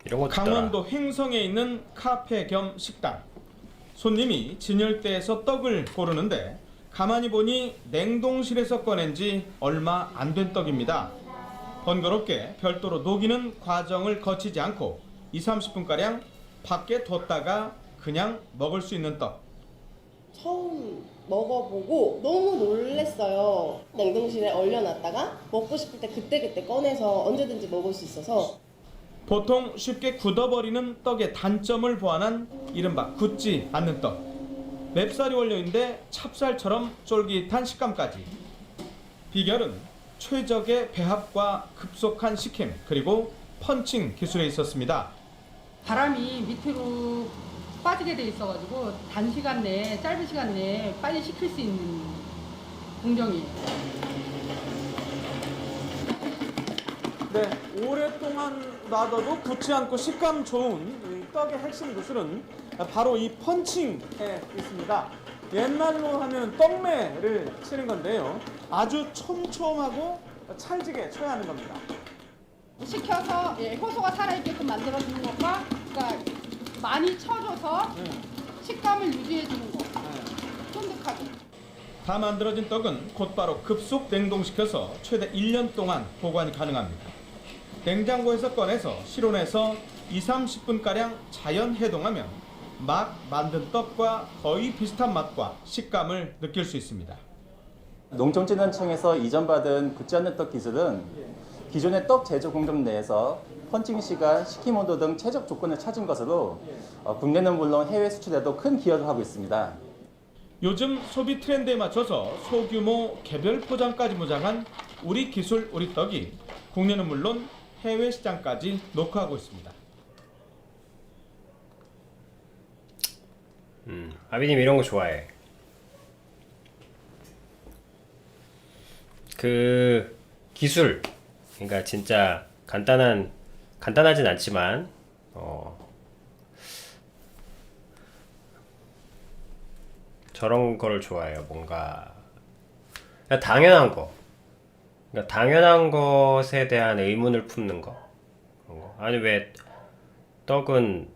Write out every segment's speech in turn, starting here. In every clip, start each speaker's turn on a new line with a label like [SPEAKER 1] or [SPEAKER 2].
[SPEAKER 1] 이런 것도
[SPEAKER 2] 강원도 횡성에 있는 카페 겸 식당. 손님이 진열대에서 떡을 고르는데 가만히 보니 냉동실에서 꺼낸 지 얼마 안 된 떡입니다. 번거롭게 별도로 녹이는 과정을 거치지 않고 2~30분가량 밖에 뒀다가 그냥 먹을 수 있는 떡.
[SPEAKER 3] 처음 먹어보고 너무 놀랬어요. 냉동실에 얼려놨다가 먹고 싶을 때 그때그때 꺼내서 언제든지 먹을 수 있어서.
[SPEAKER 2] 보통 쉽게 굳어버리는 떡의 단점을 보완한 이른바 굳지 않는 떡. 맵쌀이 원료인데 찹쌀처럼 쫄깃한 식감까지. 비결은 최적의 배합과 급속한 식힘 그리고 펀칭 기술에 있었습니다.
[SPEAKER 4] 바람이 밑으로 빠지게 돼 있어가지고 단시간 내에 짧은 시간 내에 빨리 식힐 수 있는 공정이에요.
[SPEAKER 2] 네, 오랫동안 놔둬도 굳지 않고 식감 좋은 이 떡의 핵심 기술은 바로 이 펀칭에 있습니다. 옛날로 하면 떡매를 치는 건데요. 아주 촘촘하고 찰지게 쳐야 하는 겁니다.
[SPEAKER 4] 식혀서 효소가 살아있게끔 만들어주는 것과 그러니까 많이 쳐줘서 식감을 유지해주는 거. 쫀득하게.
[SPEAKER 2] 다 만들어진 떡은 곧바로 급속 냉동시켜서 최대 1년 동안 보관이 가능합니다. 냉장고에서 꺼내서 실온에서 2~30분가량 자연 해동하면 막 만든 떡과 거의 비슷한 맛과 식감을 느낄 수 있습니다.
[SPEAKER 5] 농촌진흥청에서 이전받은 굳지 않는 떡 기술은 기존의 떡 제조 공정 내에서 펀칭 시간, 식힘 온도 등 최적 조건을 찾은 것으로 국내는 물론 해외 수출에도 큰 기여를 하고 있습니다.
[SPEAKER 2] 요즘 소비 트렌드에 맞춰서 소규모 개별 포장까지 무장한 우리 기술 우리 떡이 국내는 물론 해외 시장까지 녹화하고 있습니다.
[SPEAKER 1] 아비님 이런 거 좋아해. 그 기술, 그러니까 진짜 간단하진 않지만 저런 거를 좋아해요. 뭔가 그냥 당연한 거, 그러니까 당연한 것에 대한 의문을 품는 거, 그런 거. 아니 왜 떡을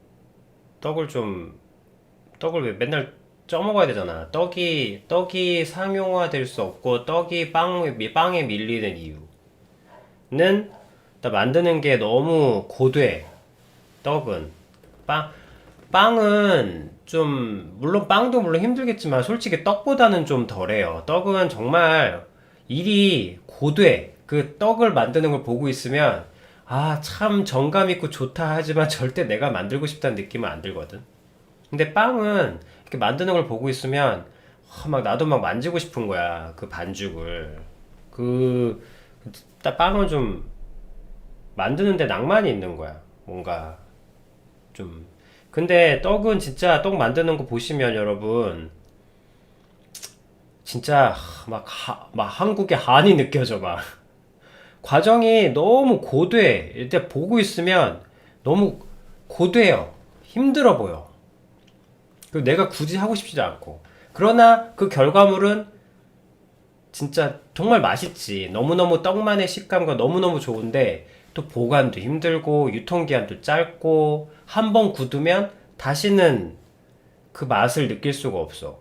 [SPEAKER 1] 왜 맨날 쪄먹어야 되잖아. 떡이 상용화될 수 없고 떡이 빵에 밀리는 이유는 나 만드는 게 너무 고돼. 떡은 빵은 좀 물론 빵도 물론 힘들겠지만 솔직히 떡보다는 좀 덜해요. 떡은 정말 일이 고돼. 그 떡을 만드는 걸 보고 있으면 아, 참 정감 있고 좋다 하지만 절대 내가 만들고 싶다는 느낌은 안 들거든. 근데 빵은 이렇게 만드는 걸 보고 있으면 막 나도 막 만지고 싶은 거야. 그 반죽을. 빵은 좀 만드는데 낭만이 있는 거야. 뭔가 좀. 근데 떡은 진짜 떡 만드는 거 보시면 여러분 진짜 막 한국의 한이 느껴져 막. 과정이 너무 고돼. 일단 보고 있으면 너무 고돼요. 힘들어 보여. 그 내가 굳이 하고 싶지도 않고. 그러나 그 결과물은 진짜 정말 맛있지. 너무너무 떡만의 식감과 너무너무 좋은데 또 보관도 힘들고 유통기한도 짧고 한 번 굳으면 다시는 그 맛을 느낄 수가 없어.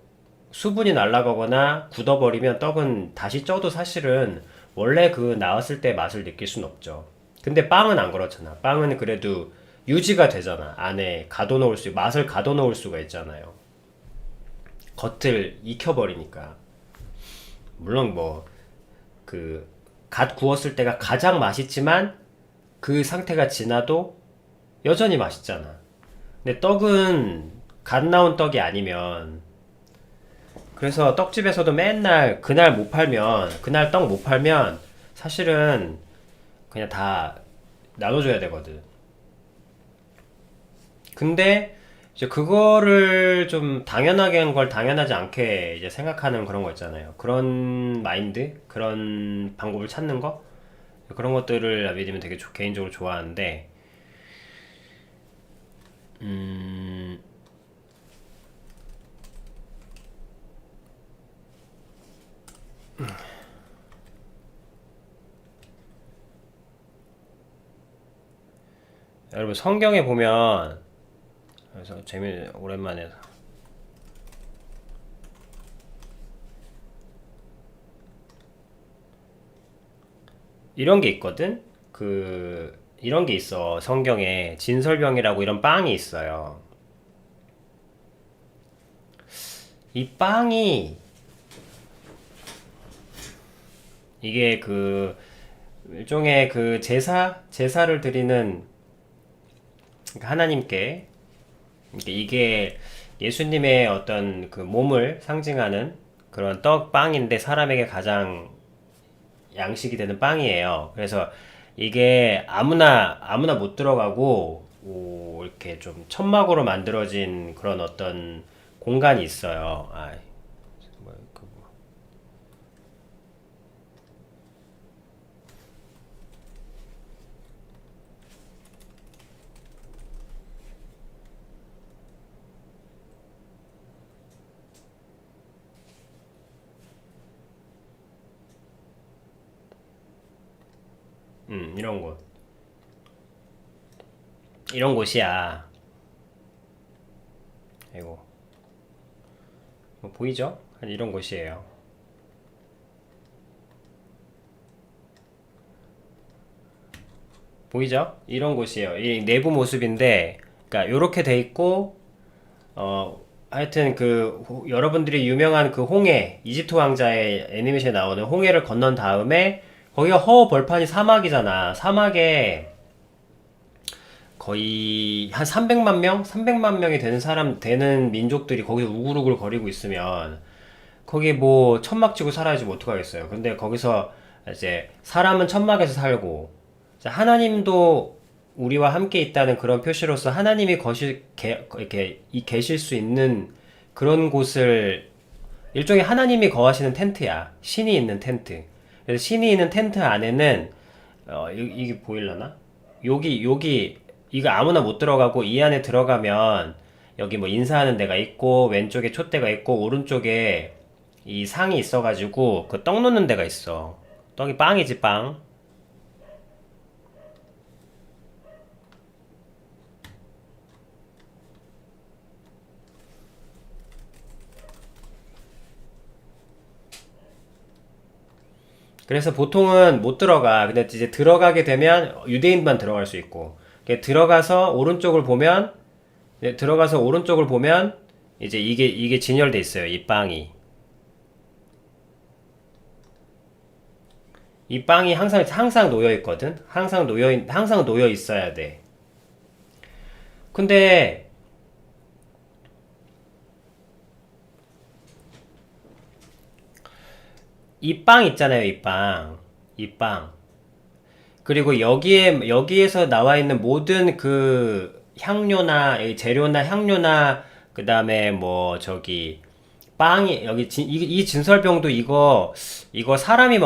[SPEAKER 1] 수분이 날아가거나 굳어버리면 떡은 다시 쪄도 사실은 원래 그 나왔을 때 맛을 느낄 순 없죠. 근데 빵은 안 그렇잖아. 빵은 그래도 유지가 되잖아. 안에 맛을 가둬놓을 수가 있잖아요. 겉을 익혀버리니까. 물론 갓 구웠을 때가 가장 맛있지만 그 상태가 지나도 여전히 맛있잖아. 근데 떡은 갓 나온 떡이 아니면 그래서 떡집에서도 맨날 그날 떡 못 팔면 사실은 그냥 다 나눠줘야 되거든. 근데 이제 그거를 좀 당연하게 한 걸 당연하지 않게 이제 생각하는 그런 거 있잖아요. 그런 마인드, 그런 방법을 찾는 거, 그런 것들을 아비님은 되게 개인적으로 좋아하는데, 여러분 성경에 보면 그래서 오랜만에 이런 게 있거든. 이런 게 있어. 성경에 진설병이라고 이런 빵이 있어요. 이 빵이 이게 일종의 제사를 드리는 그러니까 하나님께 이게 예수님의 어떤 그 몸을 상징하는 그런 빵인데 사람에게 가장 양식이 되는 빵이에요. 그래서 이게 아무나 못 들어가고 이렇게 좀 천막으로 만들어진 그런 어떤 공간이 있어요. 뭐, 이런 곳이야. 이거 뭐 보이죠? 이런 곳이에요. 보이죠? 이런 곳이에요. 이 내부 모습인데, 그러니까 요렇게 돼 있고, 하여튼 여러분들이 유명한 홍해, 이집트 왕자의 애니메이션에 나오는 홍해를 건넌 다음에 거기가 벌판이 사막이잖아. 사막에 거의 한 300만 명? 300만 명이 되는 민족들이 거기서 우글우글 거리고 있으면 거기 뭐 천막 치고 살아야지 뭐 어떡하겠어요. 근데 거기서 이제 사람은 천막에서 살고 하나님도 우리와 함께 있다는 그런 표시로서 하나님이 이렇게 계실 수 있는 그런 곳을 일종의 하나님이 거하시는 텐트야. 신이 있는 텐트. 그래서 신이 있는 텐트 안에는 이게 보일라나? 여기 이거 아무나 못 들어가고 이 안에 들어가면 여기 뭐 인사하는 데가 있고 왼쪽에 촛대가 있고 오른쪽에 이 상이 있어가지고 그 떡 놓는 데가 있어. 떡이 빵이지 빵. 그래서 보통은 못 들어가. 근데 이제 들어가게 되면 유대인만 들어갈 수 있고. 들어가서 오른쪽을 보면 이제 이게 진열돼 있어요. 이 빵이. 이 빵이 항상 놓여 있거든. 항상 놓여 있어야 돼. 근데 이 빵 있잖아요. 이 빵. 그리고 여기에서 나와 있는 모든 향료나 재료나 향료나 그 다음에 뭐 빵이 이 진설병도 이거 사람이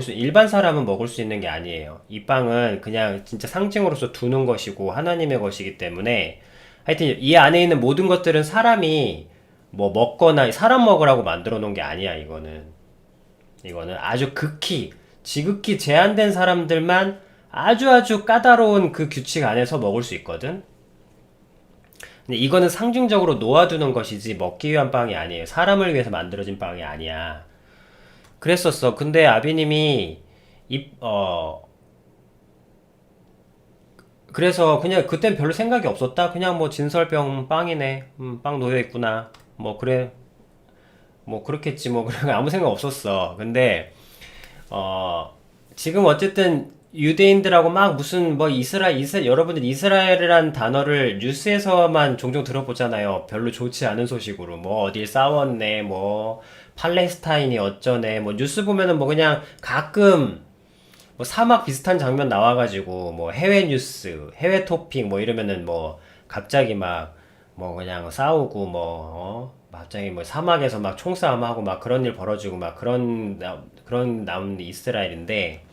[SPEAKER 1] 일반 사람은 먹을 수 있는 게 아니에요. 이 빵은 그냥 진짜 상징으로서 두는 것이고 하나님의 것이기 때문에 하여튼 이 안에 있는 모든 것들은 사람이 뭐 먹거나 사람 먹으라고 만들어 놓은 게 아니야. 이거는 아주 지극히 제한된 사람들만 아주 까다로운 그 규칙 안에서 먹을 수 있거든. 근데 이거는 상징적으로 놓아두는 것이지 먹기 위한 빵이 아니에요. 사람을 위해서 만들어진 빵이 아니야. 그랬었어. 근데 아비님이 그래서 그냥 그땐 별로 생각이 없었다. 그냥 뭐 진설병 빵이네. 빵 놓여 있구나. 뭐 그래. 뭐 그렇겠지. 뭐 그런 아무 생각 없었어. 근데 지금 어쨌든 유대인들하고 막 무슨 뭐 여러분들 이스라엘이란 단어를 뉴스에서만 종종 들어보잖아요. 별로 좋지 않은 소식으로 뭐 어딜 싸웠네, 뭐 팔레스타인이 어쩌네, 뭐 뉴스 보면은 뭐 그냥 가끔 뭐 사막 비슷한 장면 나와가지고 뭐 해외 뉴스, 해외 토픽 뭐 이러면은 뭐 갑자기 막 뭐 그냥 싸우고 뭐 갑자기 뭐 사막에서 막 총싸움하고 막 그런 일 벌어지고 막 그런 나온 이스라엘인데.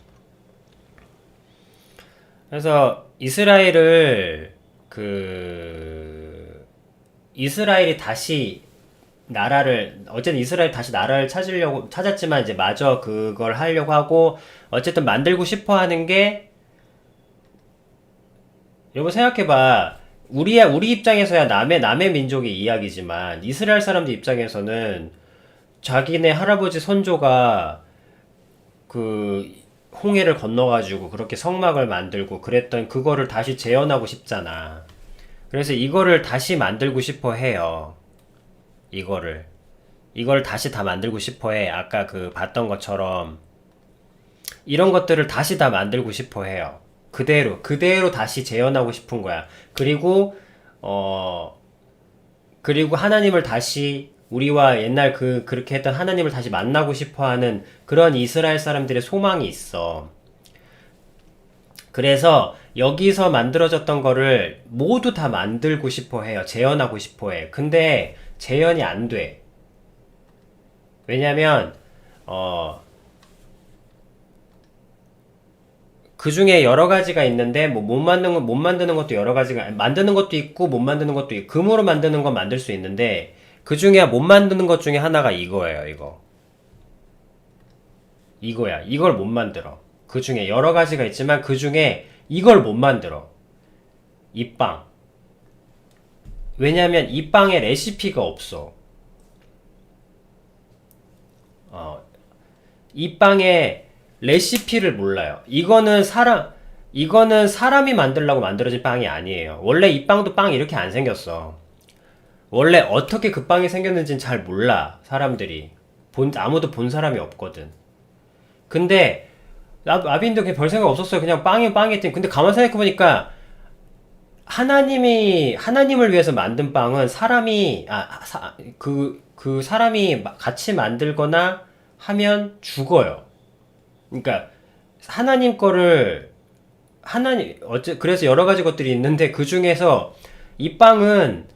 [SPEAKER 1] 그래서 이스라엘이 다시 어쨌든 이스라엘 다시 나라를 찾았지만 이제 마저 그걸 하려고 하고 어쨌든 만들고 싶어 하는 게 여러분 생각해봐. 우리 입장에서야 남의 민족의 이야기지만 이스라엘 사람들 입장에서는 자기네 할아버지 선조가 그 홍해를 건너가지고 그렇게 성막을 만들고 그랬던 그거를 다시 재현하고 싶잖아. 그래서 이거를 다시 만들고 싶어 해요. 이걸 다시 다 만들고 싶어 해. 아까 그 봤던 것처럼 이런 것들을 다시 다 만들고 싶어 해요. 그대로 다시 재현하고 싶은 거야. 그리고 하나님을 다시 우리와 옛날 그렇게 했던 하나님을 다시 만나고 싶어 하는 그런 이스라엘 사람들의 소망이 있어. 그래서 여기서 만들어졌던 거를 모두 다 만들고 싶어 해요. 재현하고 싶어 해. 근데 재현이 안 돼. 왜냐면, 그 중에 여러 가지가 있는데, 뭐, 못 만드는 것도 여러 가지가, 만드는 것도 있고, 못 만드는 것도 있고, 금으로 만드는 건 만들 수 있는데, 그 중에 못 만드는 것 중에 하나가 이거예요, 이거. 이거야. 이걸 못 만들어. 그 중에 여러 가지가 있지만, 그 중에 이걸 못 만들어. 이 빵. 왜냐면 이 빵에 레시피가 없어. 이 빵에 레시피를 몰라요. 이거는 사람이 만들려고 만들어진 빵이 아니에요. 원래 이 빵도 빵이 이렇게 안 생겼어. 원래 어떻게 그 빵이 생겼는지는 잘 몰라, 사람들이. 아무도 본 사람이 없거든. 근데, 아빈도 별 생각 없었어요. 그냥 빵이 빵이었지. 근데 가만 생각해보니까, 하나님을 위해서 만든 빵은 그 사람이 같이 만들거나 하면 죽어요. 그러니까, 하나님 거를, 그래서 여러 가지 것들이 있는데, 그 중에서 이 빵은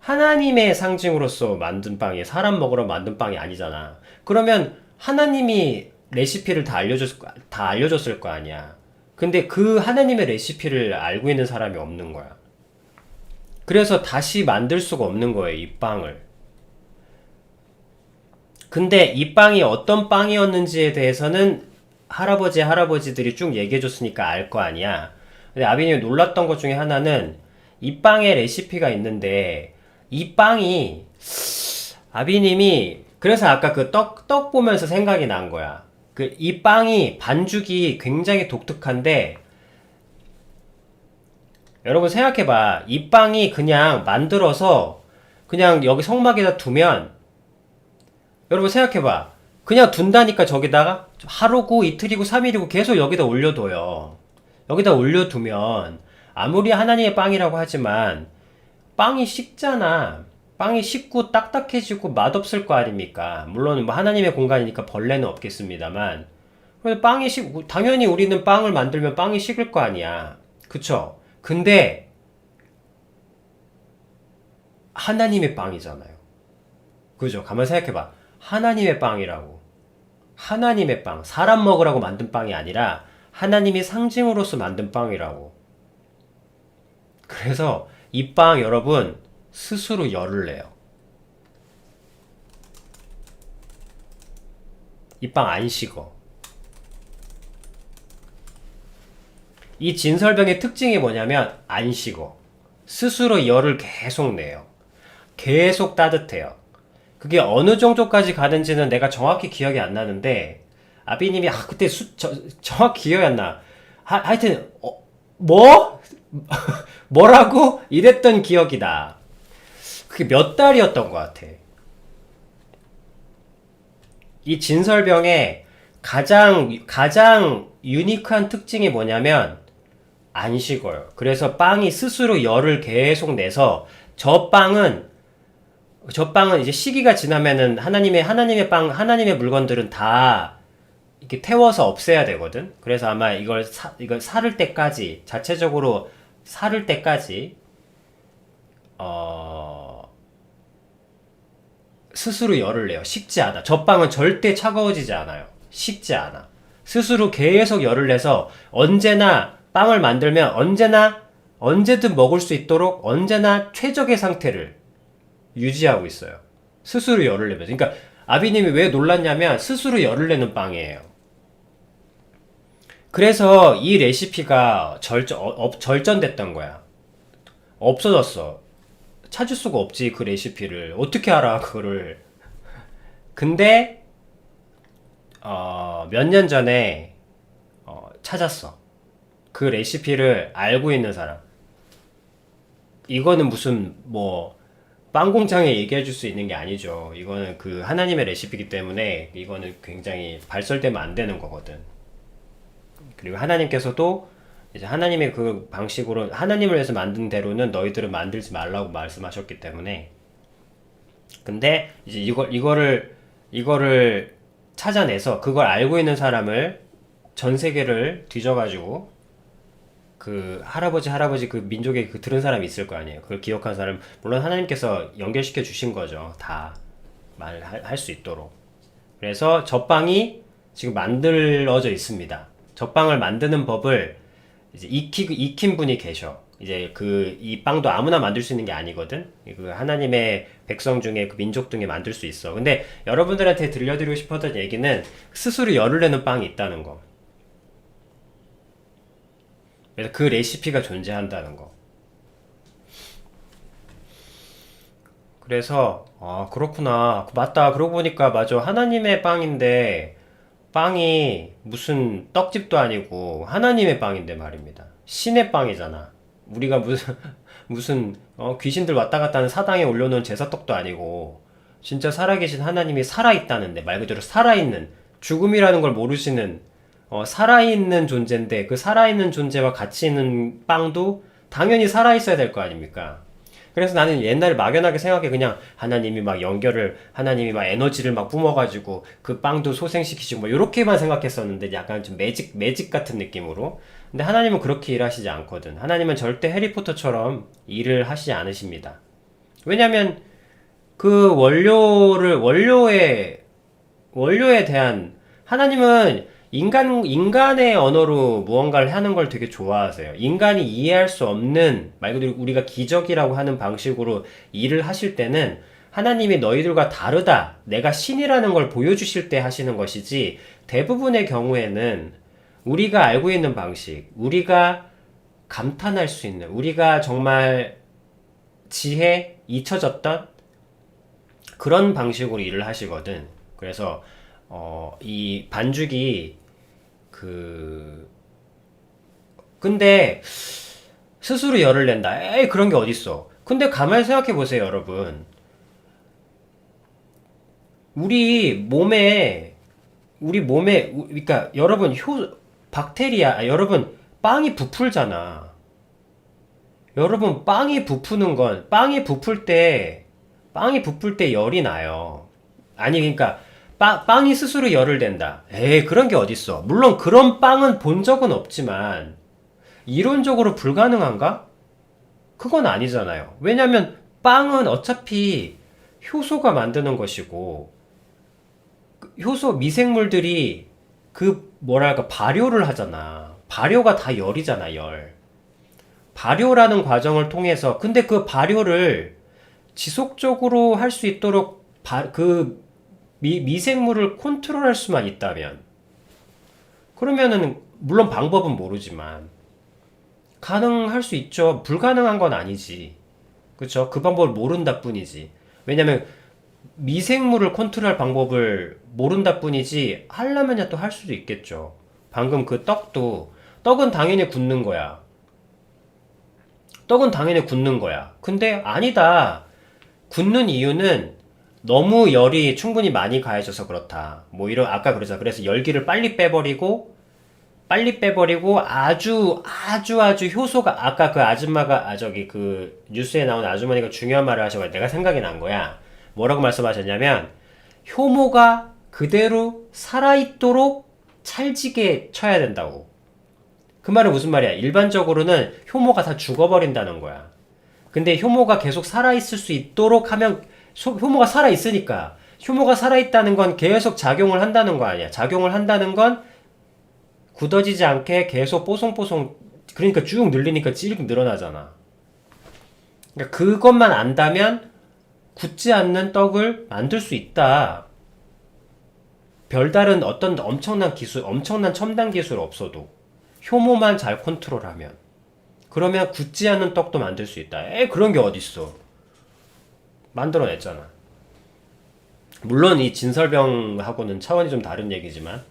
[SPEAKER 1] 하나님의 상징으로서 만든 빵이에요. 사람 먹으러 만든 빵이 아니잖아. 그러면 하나님이 레시피를 다 알려줬을 거 아니야. 근데 그 하나님의 레시피를 알고 있는 사람이 없는 거야. 그래서 다시 만들 수가 없는 거예요, 이 빵을. 근데 이 빵이 어떤 빵이었는지에 대해서는 할아버지들이 쭉 얘기해줬으니까 알 거 아니야. 근데 아비님이 놀랐던 것 중에 하나는 이 빵에 레시피가 있는데 이 빵이 아비님이 그래서 아까 그 떡 보면서 생각이 난 거야. 이 빵이 반죽이 굉장히 독특한데 여러분 생각해봐. 이 빵이 그냥 만들어서 그냥 여기 성막에다 두면 여러분 생각해봐. 그냥 둔다니까 저기다가 하루고 이틀이고 3일이고 계속 여기다 올려둬요. 여기다 올려두면 아무리 하나님의 빵이라고 하지만 빵이 식잖아. 빵이 식고 딱딱해지고 맛없을 거 아닙니까? 물론 뭐 하나님의 공간이니까 벌레는 없겠습니다만 그래서 당연히 우리는 빵을 만들면 빵이 식을 거 아니야. 그쵸? 근데 하나님의 빵이잖아요. 그죠? 가만 생각해봐. 하나님의 빵이라고. 하나님의 빵. 사람 먹으라고 만든 빵이 아니라 하나님이 상징으로서 만든 빵이라고. 그래서 이 빵 여러분 스스로 열을 내요. 이 빵 안 식어. 이 진설병의 특징이 뭐냐면 안 식어. 스스로 열을 계속 내요. 계속 따뜻해요. 그게 어느 정도까지 가는지는 내가 정확히 기억이 안 나는데 아비님이 그때 정확히 기억이 안 나. 하여튼 뭐? 뭐라고? 이랬던 기억이 나. 그게 몇 달이었던 것 같아. 이 진설병의 가장 유니크한 특징이 뭐냐면 안 식어요. 그래서 빵이 스스로 열을 계속 내서 저 빵은 이제 시기가 지나면은 하나님의 물건들은 다 이렇게 태워서 없애야 되거든. 그래서 아마 이걸 사를 때까지 자체적으로 사를 때까지 스스로 열을 내요. 식지 않아. 저 빵은 절대 차가워지지 않아요. 식지 않아. 스스로 계속 열을 내서 언제나 빵을 만들면 언제든 먹을 수 있도록 언제나 최적의 상태를 유지하고 있어요. 스스로 열을 내면서. 그러니까 아비님이 왜 놀랐냐면 스스로 열을 내는 빵이에요. 그래서 이 레시피가 절전됐던 거야. 없어졌어. 찾을 수가 없지, 그 레시피를. 어떻게 알아, 그거를. 근데, 몇 년 전에, 찾았어. 그 레시피를 알고 있는 사람. 이거는 무슨, 뭐, 빵 공장에 얘기해 줄 수 있는 게 아니죠. 이거는 그 하나님의 레시피이기 때문에, 이거는 굉장히 발설되면 안 되는 거거든. 그리고 하나님께서도 이제 하나님의 그 방식으로 하나님을 위해서 만든 대로는 너희들은 만들지 말라고 말씀하셨기 때문에 근데 이제 이거를 찾아내서 그걸 알고 있는 사람을 전 세계를 뒤져가지고 그 할아버지 그 민족에 그 들은 사람이 있을 거 아니에요. 그걸 기억한 사람 물론 하나님께서 연결시켜 주신 거죠. 다 말할 수 있도록. 그래서 젖빵이 지금 만들어져 있습니다. 젖빵을 만드는 법을 이제 익힌 분이 계셔. 이제 이 빵도 아무나 만들 수 있는 게 아니거든. 그 하나님의 백성 중에 그 민족 중에 만들 수 있어. 근데 여러분들한테 들려드리고 싶었던 얘기는 스스로 열을 내는 빵이 있다는 거. 그래서 그 레시피가 존재한다는 거. 그래서 그렇구나. 맞다. 그러고 보니까 맞아. 하나님의 빵인데 빵이 무슨 떡집도 아니고 하나님의 빵인데 말입니다. 신의 빵이잖아. 우리가 무슨 귀신들 왔다 갔다 하는 사당에 올려놓은 제사떡도 아니고 진짜 살아계신 하나님이 살아있다는데 말 그대로 살아있는 죽음이라는 걸 모르시는 살아있는 존재인데 그 살아있는 존재와 같이 있는 빵도 당연히 살아있어야 될 거 아닙니까? 그래서 나는 옛날에 막연하게 생각해 그냥 하나님이 막 에너지를 막 뿜어가지고 그 빵도 소생시키시고 뭐 요렇게만 생각했었는데 약간 좀 매직 같은 느낌으로. 근데 하나님은 그렇게 일하시지 않거든. 하나님은 절대 해리포터처럼 일을 하시지 않으십니다. 왜냐면 그 원료에 대한 하나님은 인간의 언어로 무언가를 하는 걸 되게 좋아하세요. 인간이 이해할 수 없는, 말 그대로 우리가 기적이라고 하는 방식으로 일을 하실 때는 하나님이 너희들과 다르다, 내가 신이라는 걸 보여주실 때 하시는 것이지, 대부분의 경우에는 우리가 알고 있는 방식, 우리가 감탄할 수 있는, 우리가 정말 지혜 잊혀졌던 그런 방식으로 일을 하시거든. 그래서 이 반죽이 근데 스스로 열을 낸다. 에이 그런 게 어딨어. 근데 가만히 생각해 보세요, 여러분. 우리 몸에 그러니까 여러분 여러분 빵이 부풀잖아. 여러분 빵이 부풀 때 열이 나요. 아니 그러니까 빵이 스스로 열을 낸다. 에이 그런 게 어딨어. 물론 그런 빵은 본 적은 없지만 이론적으로 불가능한가? 그건 아니잖아요. 왜냐면 빵은 어차피 효소가 만드는 것이고 효소 미생물들이 발효를 하잖아. 발효가 다 열이잖아, 열. 발효라는 과정을 통해서 근데 그 발효를 지속적으로 할 수 있도록 미생물을 컨트롤할 수만 있다면 그러면은 물론 방법은 모르지만 가능할 수 있죠. 불가능한 건 아니지. 그쵸? 그 방법을 모른다 뿐이지. 왜냐면 미생물을 컨트롤할 방법을 모른다 뿐이지 하려면야 또 할 수도 있겠죠. 방금 그 떡은 당연히 굳는 거야. 근데 아니다. 굳는 이유는 너무 열이 충분히 많이 가해져서 그렇다. 뭐 아까 그러자. 그래서 열기를 빨리 빼버리고 아주 효소가 아까 그 아줌마가 그 뉴스에 나온 아주머니가 중요한 말을 하셔가지고 내가 생각이 난 거야. 뭐라고 말씀하셨냐면 효모가 그대로 살아있도록 찰지게 쳐야 된다고. 그 말은 무슨 말이야? 일반적으로는 효모가 다 죽어버린다는 거야. 근데 효모가 계속 살아있을 수 있도록 하면 효모가 살아있으니까 효모가 살아있다는 건 계속 작용을 한다는 거 아니야. 작용을 한다는 건 굳어지지 않게 계속 뽀송뽀송 그러니까 쭉 늘리니까 찌르게 늘어나잖아. 그러니까 그것만 안다면 굳지 않는 떡을 만들 수 있다. 별다른 어떤 엄청난 첨단 기술 없어도. 효모만 잘 컨트롤하면. 그러면 굳지 않는 떡도 만들 수 있다. 그런 게 어딨어. 만들어냈잖아. 물론 이 진설병하고는 차원이 좀 다른 얘기지만.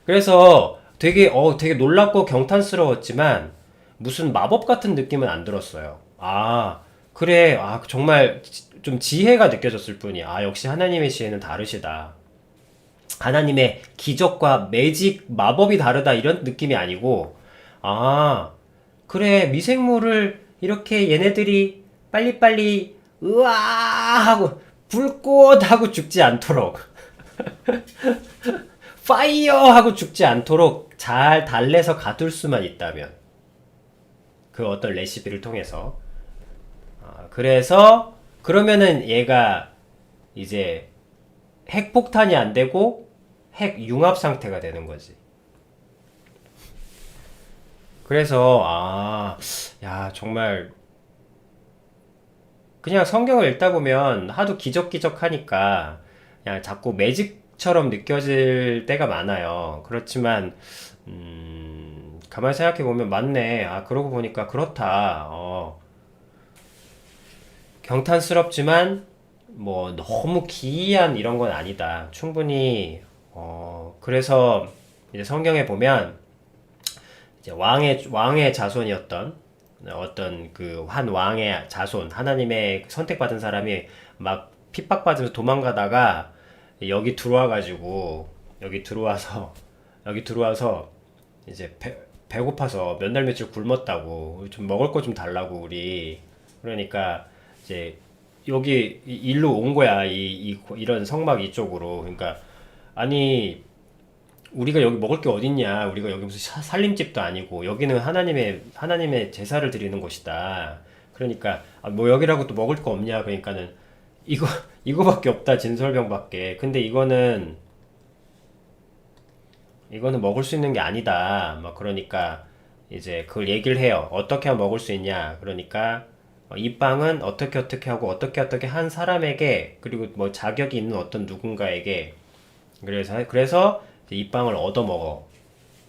[SPEAKER 1] 그래서 되게 놀랍고 경탄스러웠지만 무슨 마법 같은 느낌은 안 들었어요. 아, 그래. 아, 정말 좀 지혜가 느껴졌을 뿐이야. 아, 역시 하나님의 지혜는 다르시다. 하나님의 기적과 매직, 마법이 다르다 이런 느낌이 아니고, 아, 그래, 미생물을 이렇게 얘네들이 빨리빨리 으아 하고 불꽃 하고 죽지 않도록 파이어 하고 죽지 않도록 잘 달래서 가둘 수만 있다면, 그 어떤 레시피를 통해서. 그래서 그러면은 얘가 이제 핵폭탄이 안 되고 핵융합 상태가 되는 거지. 그래서 야, 정말 그냥 성경을 읽다 보면 하도 기적기적 하니까 그냥 자꾸 매직처럼 느껴질 때가 많아요. 그렇지만 가만히 생각해 보면 맞네. 아, 그러고 보니까 그렇다. 경탄스럽지만 뭐 너무 기이한 이런 건 아니다. 충분히 그래서 이제 성경에 보면 이제 왕의 자손이었던 어떤 그 한 왕의 자손, 하나님의 선택받은 사람이 막 핍박받으면서 도망가다가 여기 들어와서 이제 배고파서 몇 날 며칠 굶었다고, 좀 먹을 거 좀 달라고 우리. 그러니까 이제 여기 일로 온 거야. 이런 성막 이쪽으로. 그러니까 아니, 우리가 여기 먹을 게 어딨냐? 우리가 여기 무슨 살림집도 아니고 여기는 하나님의 제사를 드리는 곳이다. 그러니까 뭐 여기라고 또 먹을 거 없냐? 그러니까는 이거밖에 없다. 진설병밖에. 근데 이거는 먹을 수 있는 게 아니다. 막 그러니까 이제 그걸 얘기를 해요. 어떻게 하면 먹을 수 있냐? 그러니까 이 빵은 어떻게 하고 어떻게 한 사람에게, 그리고 뭐 자격이 있는 어떤 누군가에게, 그래서 이 빵을 얻어 먹어.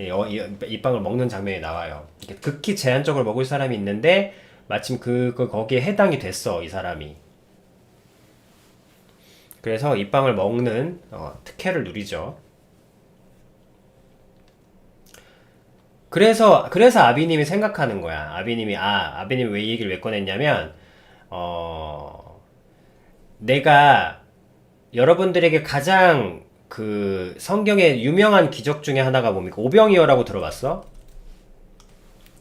[SPEAKER 1] 이 빵을 먹는 장면이 나와요. 극히 제한적으로 먹을 사람이 있는데 마침 거기에 해당이 됐어, 이 사람이. 그래서 이 빵을 먹는 특혜를 누리죠. 그래서 아비님이 생각하는 거야. 아비님이 왜 이 얘기를 왜 꺼냈냐면, 내가 여러분들에게 가장 그 성경의 유명한 기적 중에 하나가 뭡니까? 오병이어라고 들어봤어?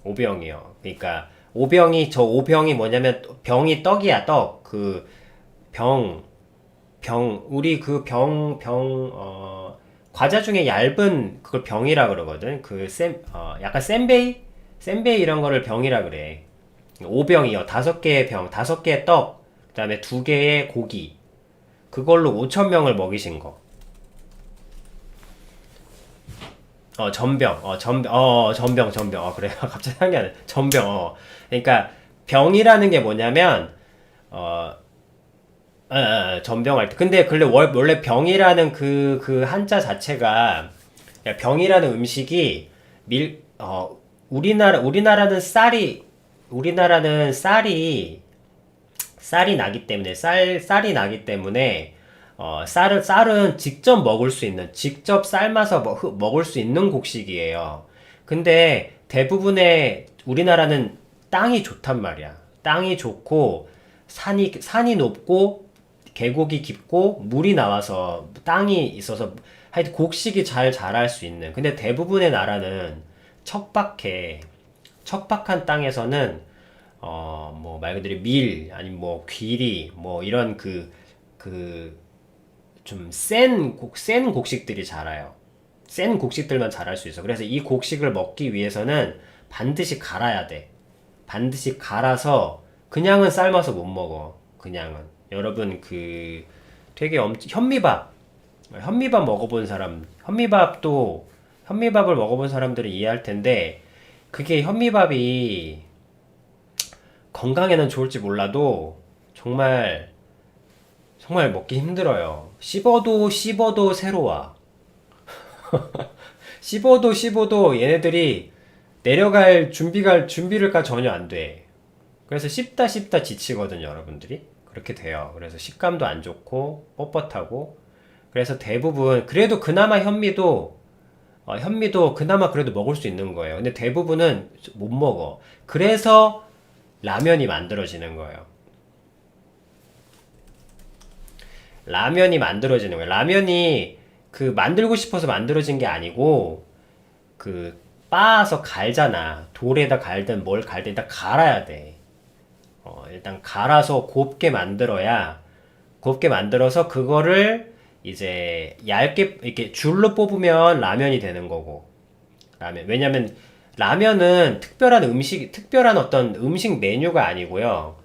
[SPEAKER 1] 오병이어. 그러니까 오병이 뭐냐면 병이 떡이야, 떡. 그 우리 그 과자 중에 얇은 그걸 병이라 그러거든. 약간 센베이 이런 거를 병이라 그래. 오병이어. 5개의 병, 5개의 떡, 그 다음에 2개의 고기. 그걸로 5,000명을 먹이신 거. 전병. 그래. 갑자기 생각이 안 나. 전병. 그러니까 병이라는 게 뭐냐면, 전병할 때. 근데 원래 병이라는 그 한자 자체가, 병이라는 음식이 우리나라는 쌀이 나기 때문에, 쌀이 나기 때문에, 쌀은 직접 먹을 수 있는, 직접 삶아서 먹을 수 있는 곡식이에요. 근데 대부분의 우리나라는 땅이 좋단 말이야. 땅이 좋고, 산이 높고, 계곡이 깊고, 물이 나와서, 땅이 있어서, 하여튼 곡식이 잘 자랄 수 있는. 근데 대부분의 나라는 척박한 땅에서는, 뭐, 말 그대로 밀, 아니면 뭐, 귀리, 뭐, 이런 좀 센 곡식들이 자라요. 센 곡식들만 자랄 수 있어. 그래서 이 곡식을 먹기 위해서는 반드시 갈아야 돼. 반드시 갈아서, 그냥은 삶아서 못 먹어. 그냥은. 여러분, 되게 현미밥 먹어본 사람, 현미밥을 먹어본 사람들은 이해할 텐데, 그게 현미밥이 건강에는 좋을지 몰라도, 정말 먹기 힘들어요. 씹어도 새로 와. 씹어도 얘네들이 내려갈 준비가 전혀 안 돼. 그래서 씹다 지치거든요, 여러분들이. 그렇게 돼요. 그래서 식감도 안 좋고 뻣뻣하고. 그래서 대부분 그래도 그나마 현미도 그나마 그래도 먹을 수 있는 거예요. 근데 대부분은 못 먹어. 그래서 라면이 만들어지는 거예요. 라면이 그 만들고 싶어서 만들어진 게 아니고 그 빻아서 갈잖아. 돌에다 갈든 뭘 갈든 일단 갈아야 돼. 일단 갈아서 곱게 만들어서 그거를 이제 얇게 이렇게 줄로 뽑으면 라면이 되는 거고. 왜냐면 라면은 특별한 어떤 음식 메뉴가 아니고요.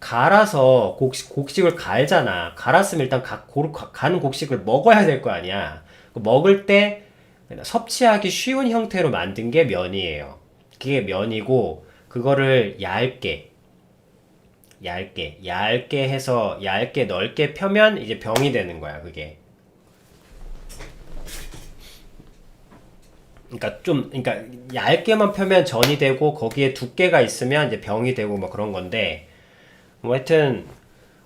[SPEAKER 1] 갈아서 곡식을 갈잖아. 갈았으면 일단 간 곡식을 먹어야 될 거 아니야. 먹을 때 섭취하기 쉬운 형태로 만든 게 면이에요. 그게 면이고, 그거를 얇게 해서 얇게 넓게 펴면 이제 병이 되는 거야, 그게. 그러니까 얇게만 펴면 전이 되고, 거기에 두께가 있으면 이제 병이 되고 뭐 그런 건데, 뭐 하여튼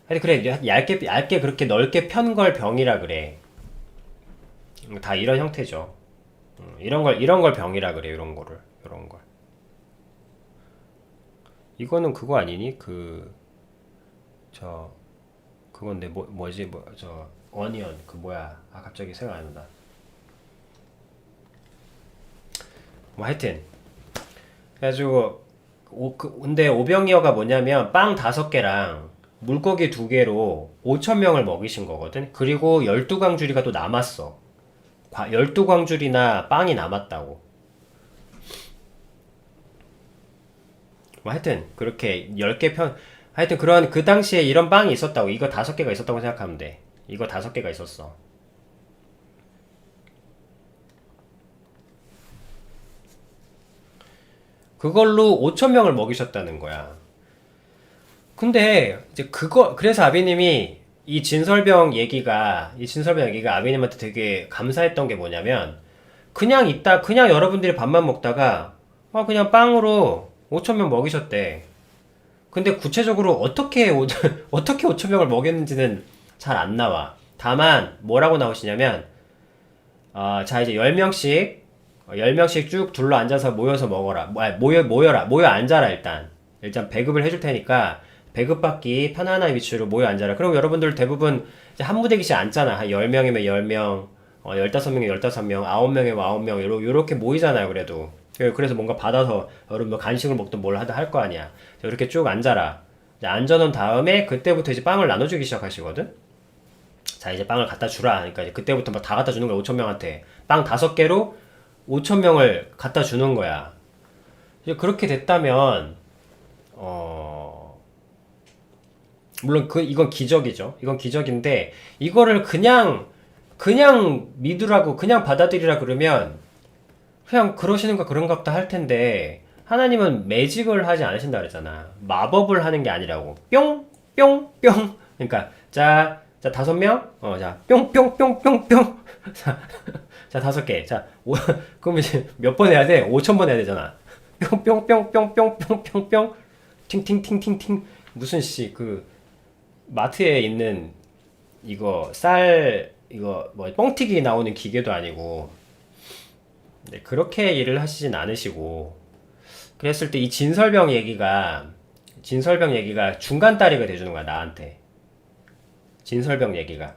[SPEAKER 1] 그래, 얇게 그렇게 넓게 편 걸 병이라 그래. 다 이런 형태죠. 이런 걸 병이라 그래, 이런 걸. 이거는 그거 아니니? 그건데, 어니언, 갑자기 생각 안 난다. 뭐 하여튼. 그래가지고, 근데 오병이어가 뭐냐면, 빵 5개랑 물고기 2개로 5,000명을 먹이신 거거든? 그리고 12광주리가 또 남았어. 12광주리나 빵이 남았다고. 뭐 하여튼 그렇게 10개 하여튼 그 당시에 이런 빵이 있었다고. 이거 5개가 있었다고 생각하면 돼. 이거 5개가 있었어. 그걸로 5,000명을 먹이셨다는 거야. 근데 이제 그래서 아비님이 이 진설병 얘기가 아비님한테 되게 감사했던 게 뭐냐면, 그냥 여러분들이 밥만 먹다가 그냥 빵으로 5,000명 먹이셨대. 근데 구체적으로 어떻게 5,000명을 먹였는지는 잘 안 나와. 다만 뭐라고 나오시냐면, 자 이제 10명씩 쭉 둘러 앉아서 모여서 먹어라. 모여 앉아라. 일단 배급을 해줄 테니까 배급받기 편안한 위치로 모여 앉아라. 그럼 여러분들 대부분 이제 한 무대기씩 앉잖아. 한 10명이면 10명, 15명이면 15명, 9명이면 9명, 요렇게 모이잖아요, 그래도. 그래서 뭔가 받아서 여러분 뭐 간식을 먹든 뭘 하든 할 거 아니야. 이렇게 쭉 앉아라. 이제 앉아놓은 다음에 그때부터 이제 빵을 나눠주기 시작하시거든? 자, 이제 빵을 갖다 주라. 그러니까 이제 그때부터 막 다 갖다 주는 거야, 5,000명한테. 빵 5개로 5,000명을 갖다 주는 거야. 이제 그렇게 됐다면, 물론 이건 기적이죠. 이건 기적인데, 이거를 그냥 믿으라고, 그냥 받아들이라 그러면, 그냥 그러시는가 그런가 보다 할 텐데, 하나님은 매직을 하지 않으신다 그랬잖아. 마법을 하는 게 아니라고. 뿅! 뿅! 뿅! 그러니까, 자, 5명? 자, 뿅! 뿅! 뿅! 뿅! 뿅! 자, 5개. 자, 그럼 이제 몇 번 해야 돼? 5,000번 해야 되잖아. 뿅! 뿅! 뿅! 뿅! 뿅! 뿅! 뿅! 뿅! 팅팅팅팅팅. 무슨 마트에 있는 이거 뻥튀기 나오는 기계도 아니고. 네, 그렇게 일을 하시진 않으시고. 그랬을 때 이 진설병 얘기가 중간 다리가 돼주는 거야, 나한테. 진설병 얘기가.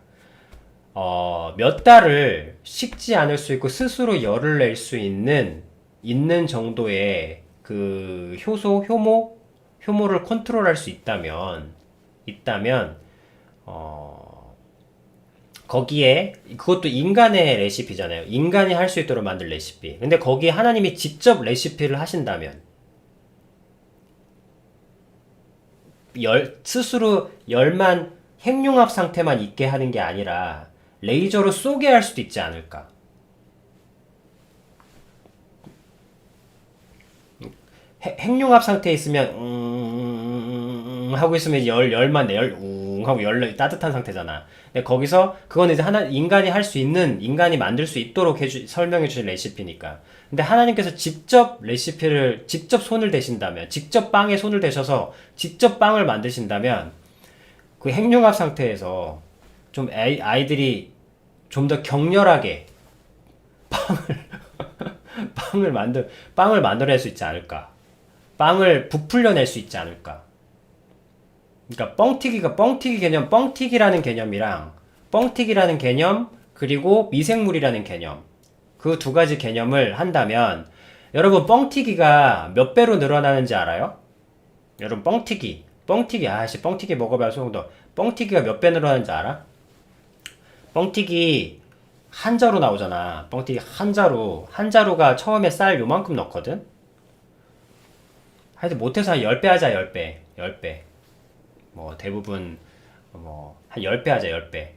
[SPEAKER 1] 몇 달을 식지 않을 수 있고 스스로 열을 낼 수 있는 정도의 그 효모를 컨트롤할 수 있다면, 거기에, 그것도 인간의 레시피잖아요. 인간이 할 수 있도록 만든 레시피. 근데 거기에 하나님이 직접 레시피를 하신다면, 스스로 열만 핵융합 상태만 있게 하는 게 아니라 레이저로 쏘게 할 수도 있지 않을까. 핵융합 상태에 있으면 하고 있으면 열만 내 온하고 열려 따뜻한 상태잖아. 근데 거기서 그건 이제 인간이 할 수 있는, 인간이 만들 수 있도록 설명해 주신 레시피니까. 근데 하나님께서 직접 레시피를 직접 손을 대신다면, 직접 빵에 손을 대셔서 직접 빵을 만드신다면 그 핵융합 상태에서 좀 아이들이 좀 더 격렬하게 빵을 만들어낼 수 있지 않을까. 빵을 부풀려낼 수 있지 않을까. 그러니까 뻥튀기 개념, 뻥튀기라는 개념, 그리고 미생물이라는 개념. 그 두 가지 개념을 한다면, 여러분 뻥튀기가 몇 배로 늘어나는지 알아요? 여러분 뻥튀기 먹어봐야 소용도. 뻥튀기가 몇 배 늘어나는지 알아? 뻥튀기 한자로 나오잖아. 뻥튀기 한자루가 처음에 쌀 요만큼 넣거든? 하여튼 못해서 한 10배 하자. 10배. 뭐 대부분 한 10배 하자. 10배.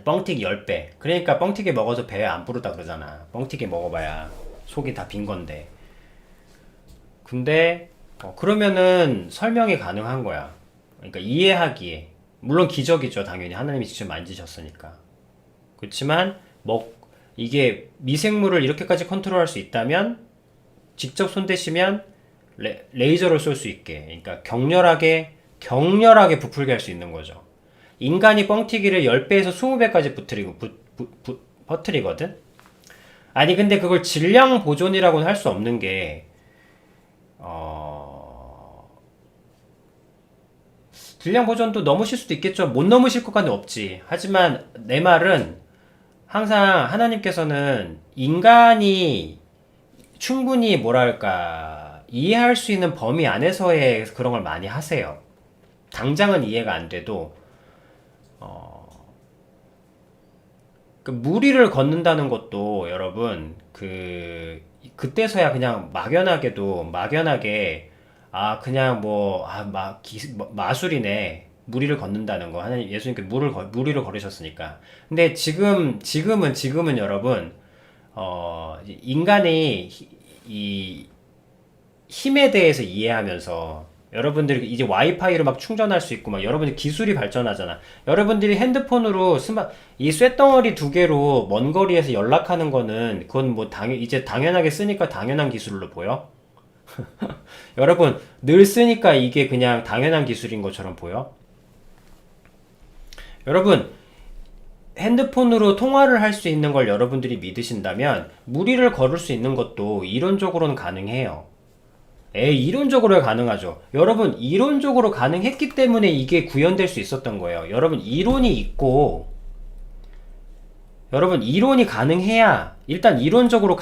[SPEAKER 1] 뻥튀기 10배. 그러니까 뻥튀기 먹어서 배 안 부르다 그러잖아. 뻥튀기 먹어봐야 속이 다 빈 건데. 근데 그러면은 설명이 가능한 거야. 그러니까 이해하기에. 물론 기적이죠. 당연히 하나님이 직접 만지셨으니까. 그렇지만 이게 미생물을 이렇게까지 컨트롤할 수 있다면, 직접 손대시면 레이저를 쏠 수 있게, 그러니까 격렬하게 부풀게 할 수 있는 거죠. 인간이 뻥튀기를 10배에서 20배까지 퍼뜨리거든? 아니 근데 그걸 질량 보존이라고는 할 수 없는 게 질량 보존도 넘으실 수도 있겠죠. 못 넘으실 것까지는 없지. 하지만 내 말은 항상 하나님께서는 인간이 충분히 이해할 수 있는 범위 안에서의 그런 걸 많이 하세요. 당장은 이해가 안 돼도 그 무리를 걷는다는 것도 여러분 그때서야 그냥 막연하게 그냥 마술이네. 무리를 걷는다는 거. 하나님 예수님께 무리를 걸으셨으니까. 근데 지금은 여러분 인간의 이 힘에 대해서 이해하면서, 여러분들이 이제 와이파이로 막 충전할 수 있고, 막 여러분들 기술이 발전하잖아. 여러분들이 핸드폰으로 이 쇳덩어리 2개로 먼 거리에서 연락하는 거는, 그건 이제 당연하게 쓰니까 당연한 기술로 보여? 여러분, 늘 쓰니까 이게 그냥 당연한 기술인 것처럼 보여? 여러분, 핸드폰으로 통화를 할 수 있는 걸 여러분들이 믿으신다면, 무리를 걸을 수 있는 것도 이론적으로는 가능해요. 이론적으로 가능하죠. 여러분, 이론적으로 가능했기 때문에 이게 구현될 수 있었던 거예요. 여러분, 이론이 가능해야, 일단 이론적으로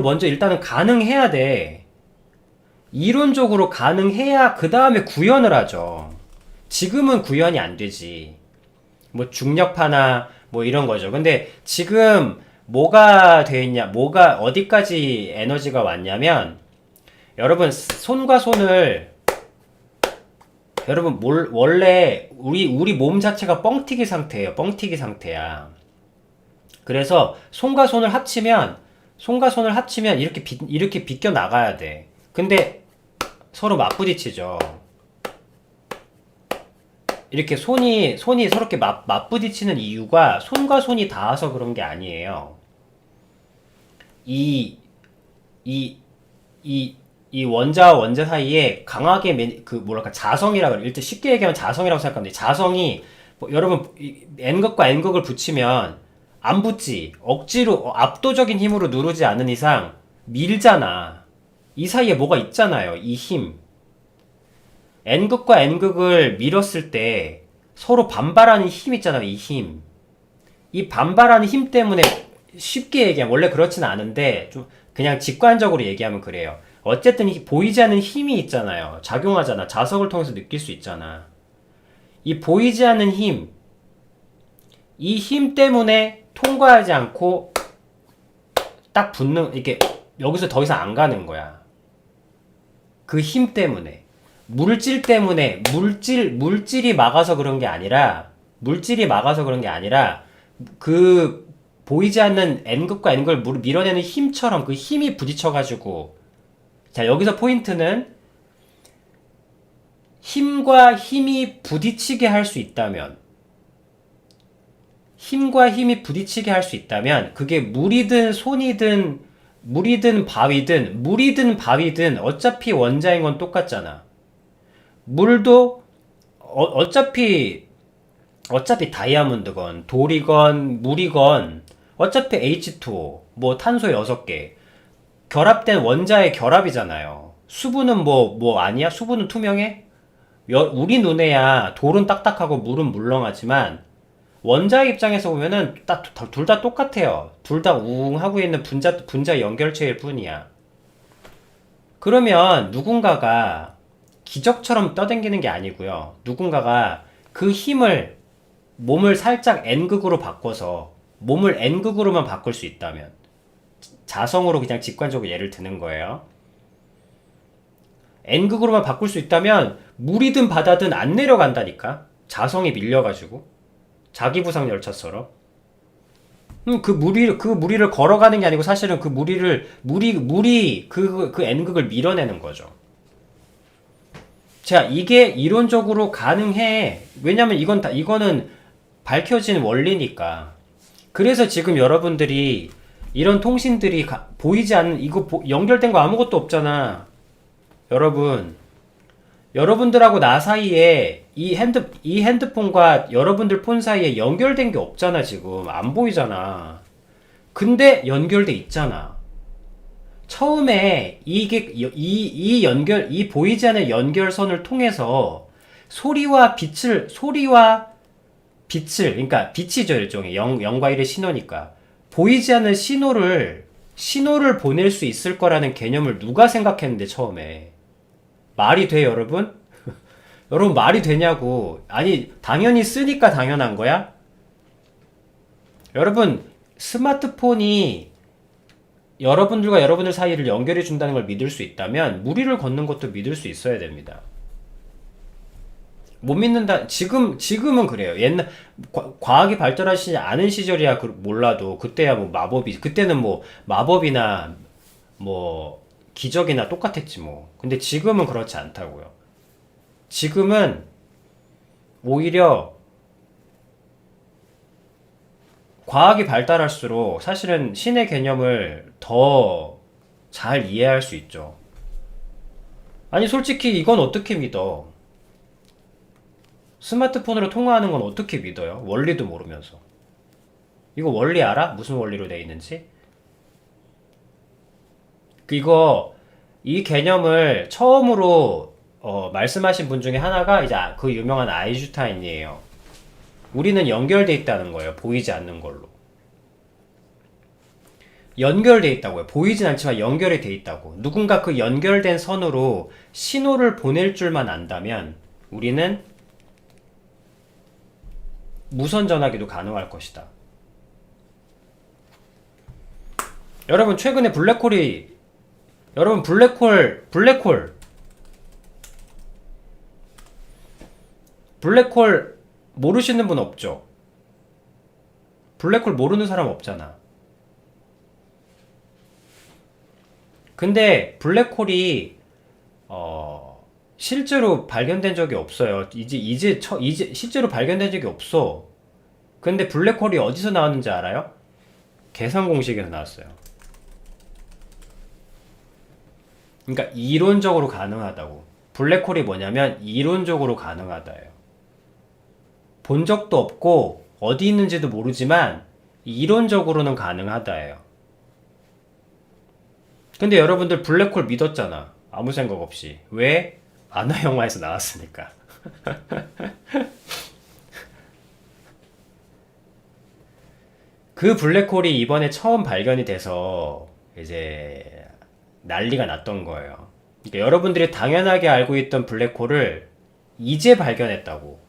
[SPEAKER 1] 먼저 일단은 가능해야 돼. 이론적으로 가능해야 그 다음에 구현을 하죠. 지금은 구현이 안 되지. 뭐 중력파나 뭐 이런 거죠. 근데 지금 뭐가 돼 있냐, 어디까지 에너지가 왔냐면, 여러분, 여러분, 원래, 우리 몸 자체가 뻥튀기 상태야. 그래서, 손과 손을 합치면, 이렇게 비껴 나가야 돼. 근데, 서로 맞부딪히죠. 이렇게 손이 서로 이렇게 맞부딪히는 이유가 손과 손이 닿아서 그런 게 아니에요. 이 원자와 원자 사이에 강하게 자성이라고 그래. 일단 쉽게 얘기하면 자성이라고 생각하면 돼. 자성이 여러분 N극과 N극을 붙이면 안 붙지. 억지로 압도적인 힘으로 누르지 않은 이상 밀잖아. 이 사이에 뭐가 있잖아요. 이 힘. N극과 N극을 밀었을 때 서로 반발하는 힘 있잖아요. 이 힘. 이 반발하는 힘 때문에, 쉽게 얘기하면, 원래 그렇진 않은데 좀 그냥 직관적으로 얘기하면 그래요. 어쨌든 보이지 않는 힘이 있잖아요. 작용하잖아. 자석을 통해서 느낄 수 있잖아. 이 보이지 않는 힘, 이 힘 때문에 통과하지 않고 딱 이게 여기서 더 이상 안 가는 거야. 그 힘 때문에. 물질 때문에, 물질이 막아서 그런 게 아니라, 그 보이지 않는 N극과 N극을 밀어내는 힘처럼 그 힘이 부딪혀가지고, 자, 여기서 포인트는 힘과 힘이 부딪히게 할 수 있다면, 힘과 힘이 부딪히게 할 수 있다면, 그게 물이든 손이든, 물이든 바위든 어차피 원자인 건 똑같잖아. 물도 어차피 다이아몬드건 돌이건 물이건 어차피 H2O 뭐 탄소 6개 결합된 원자의 결합이잖아요. 수분은 뭐 아니야? 수분은 투명해? 우리 눈에야 돌은 딱딱하고 물은 물렁하지만 원자의 입장에서 보면은 둘 다 똑같아요. 둘 다 우웅 하고 있는 분자 연결체일 뿐이야. 그러면 누군가가 기적처럼 떠당기는 게 아니고요. 누군가가 그 힘을 몸을 살짝 N극으로 바꿔서 몸을 N극으로만 바꿀 수 있다면, 자성으로 그냥 직관적으로 예를 드는 거예요. N극으로만 바꿀 수 있다면 물이든 바다든 안 내려간다니까. 자성이 밀려가지고 자기부상 열차처럼. 그 무리를 걸어가는 게 아니고 사실은 그 물이 그 N극을 밀어내는 거죠. 자, 이게 이론적으로 가능해. 왜냐면 이거는 밝혀진 원리니까. 그래서 지금 여러분들이 이런 통신들이 보이지 않는, 연결된 거 아무것도 없잖아. 여러분들하고 나 사이에 이 핸드폰과 여러분들 폰 사이에 연결된 게 없잖아, 지금. 안 보이잖아. 근데 연결돼 있잖아. 처음에 이 보이지 않는 연결선을 통해서 소리와 빛을, 그러니까 빛이죠, 일종의. 0과 1의 신호니까. 보이지 않는 신호를 보낼 수 있을 거라는 개념을 누가 생각했는데, 처음에. 말이 돼, 여러분? 여러분, 말이 되냐고. 아니, 당연히 쓰니까 당연한 거야? 여러분, 스마트폰이 여러분들과 여러분들 사이를 연결해 준다는 걸 믿을 수 있다면 무리를 걷는 것도 믿을 수 있어야 됩니다. 못 믿는다. 지금은 그래요. 과학이 발달하지 않은 시절이야 몰라도 그때야 뭐 그때는 뭐 마법이나 뭐 기적이나 똑같았지 뭐. 근데 지금은 그렇지 않다고요. 지금은 오히려 과학이 발달할수록 사실은 신의 개념을 더 잘 이해할 수 있죠. 아니, 솔직히 이건 어떻게 믿어? 스마트폰으로 통화하는 건 어떻게 믿어요? 원리도 모르면서. 이거 원리 알아? 무슨 원리로 돼 있는지? 이 개념을 처음으로 말씀하신 분 중에 하나가 이제 그 유명한 아인슈타인이에요. 우리는 연결돼 있다는 거예요. 보이지 않는 걸로. 연결돼 있다고요. 보이진 않지만 연결이 돼 있다고. 누군가 그 연결된 선으로 신호를 보낼 줄만 안다면 우리는 무선 전화기도 가능할 것이다. 여러분, 최근에 블랙홀 모르시는 분 없죠? 블랙홀 모르는 사람 없잖아. 근데 블랙홀이 실제로 발견된 적이 없어요. 이제 실제로 발견된 적이 없어. 근데 블랙홀이 어디서 나왔는지 알아요? 계산 공식에서 나왔어요. 그러니까 이론적으로 가능하다고. 블랙홀이 뭐냐면 이론적으로 가능하다예요. 본 적도 없고 어디 있는지도 모르지만 이론적으로는 가능하다예요. 근데 여러분들 블랙홀 믿었잖아. 아무 생각 없이. 왜? 만화 영화에서 나왔으니까. 그 블랙홀이 이번에 처음 발견이 돼서 이제 난리가 났던 거예요. 그러니까 여러분들이 당연하게 알고 있던 블랙홀을 이제 발견했다고.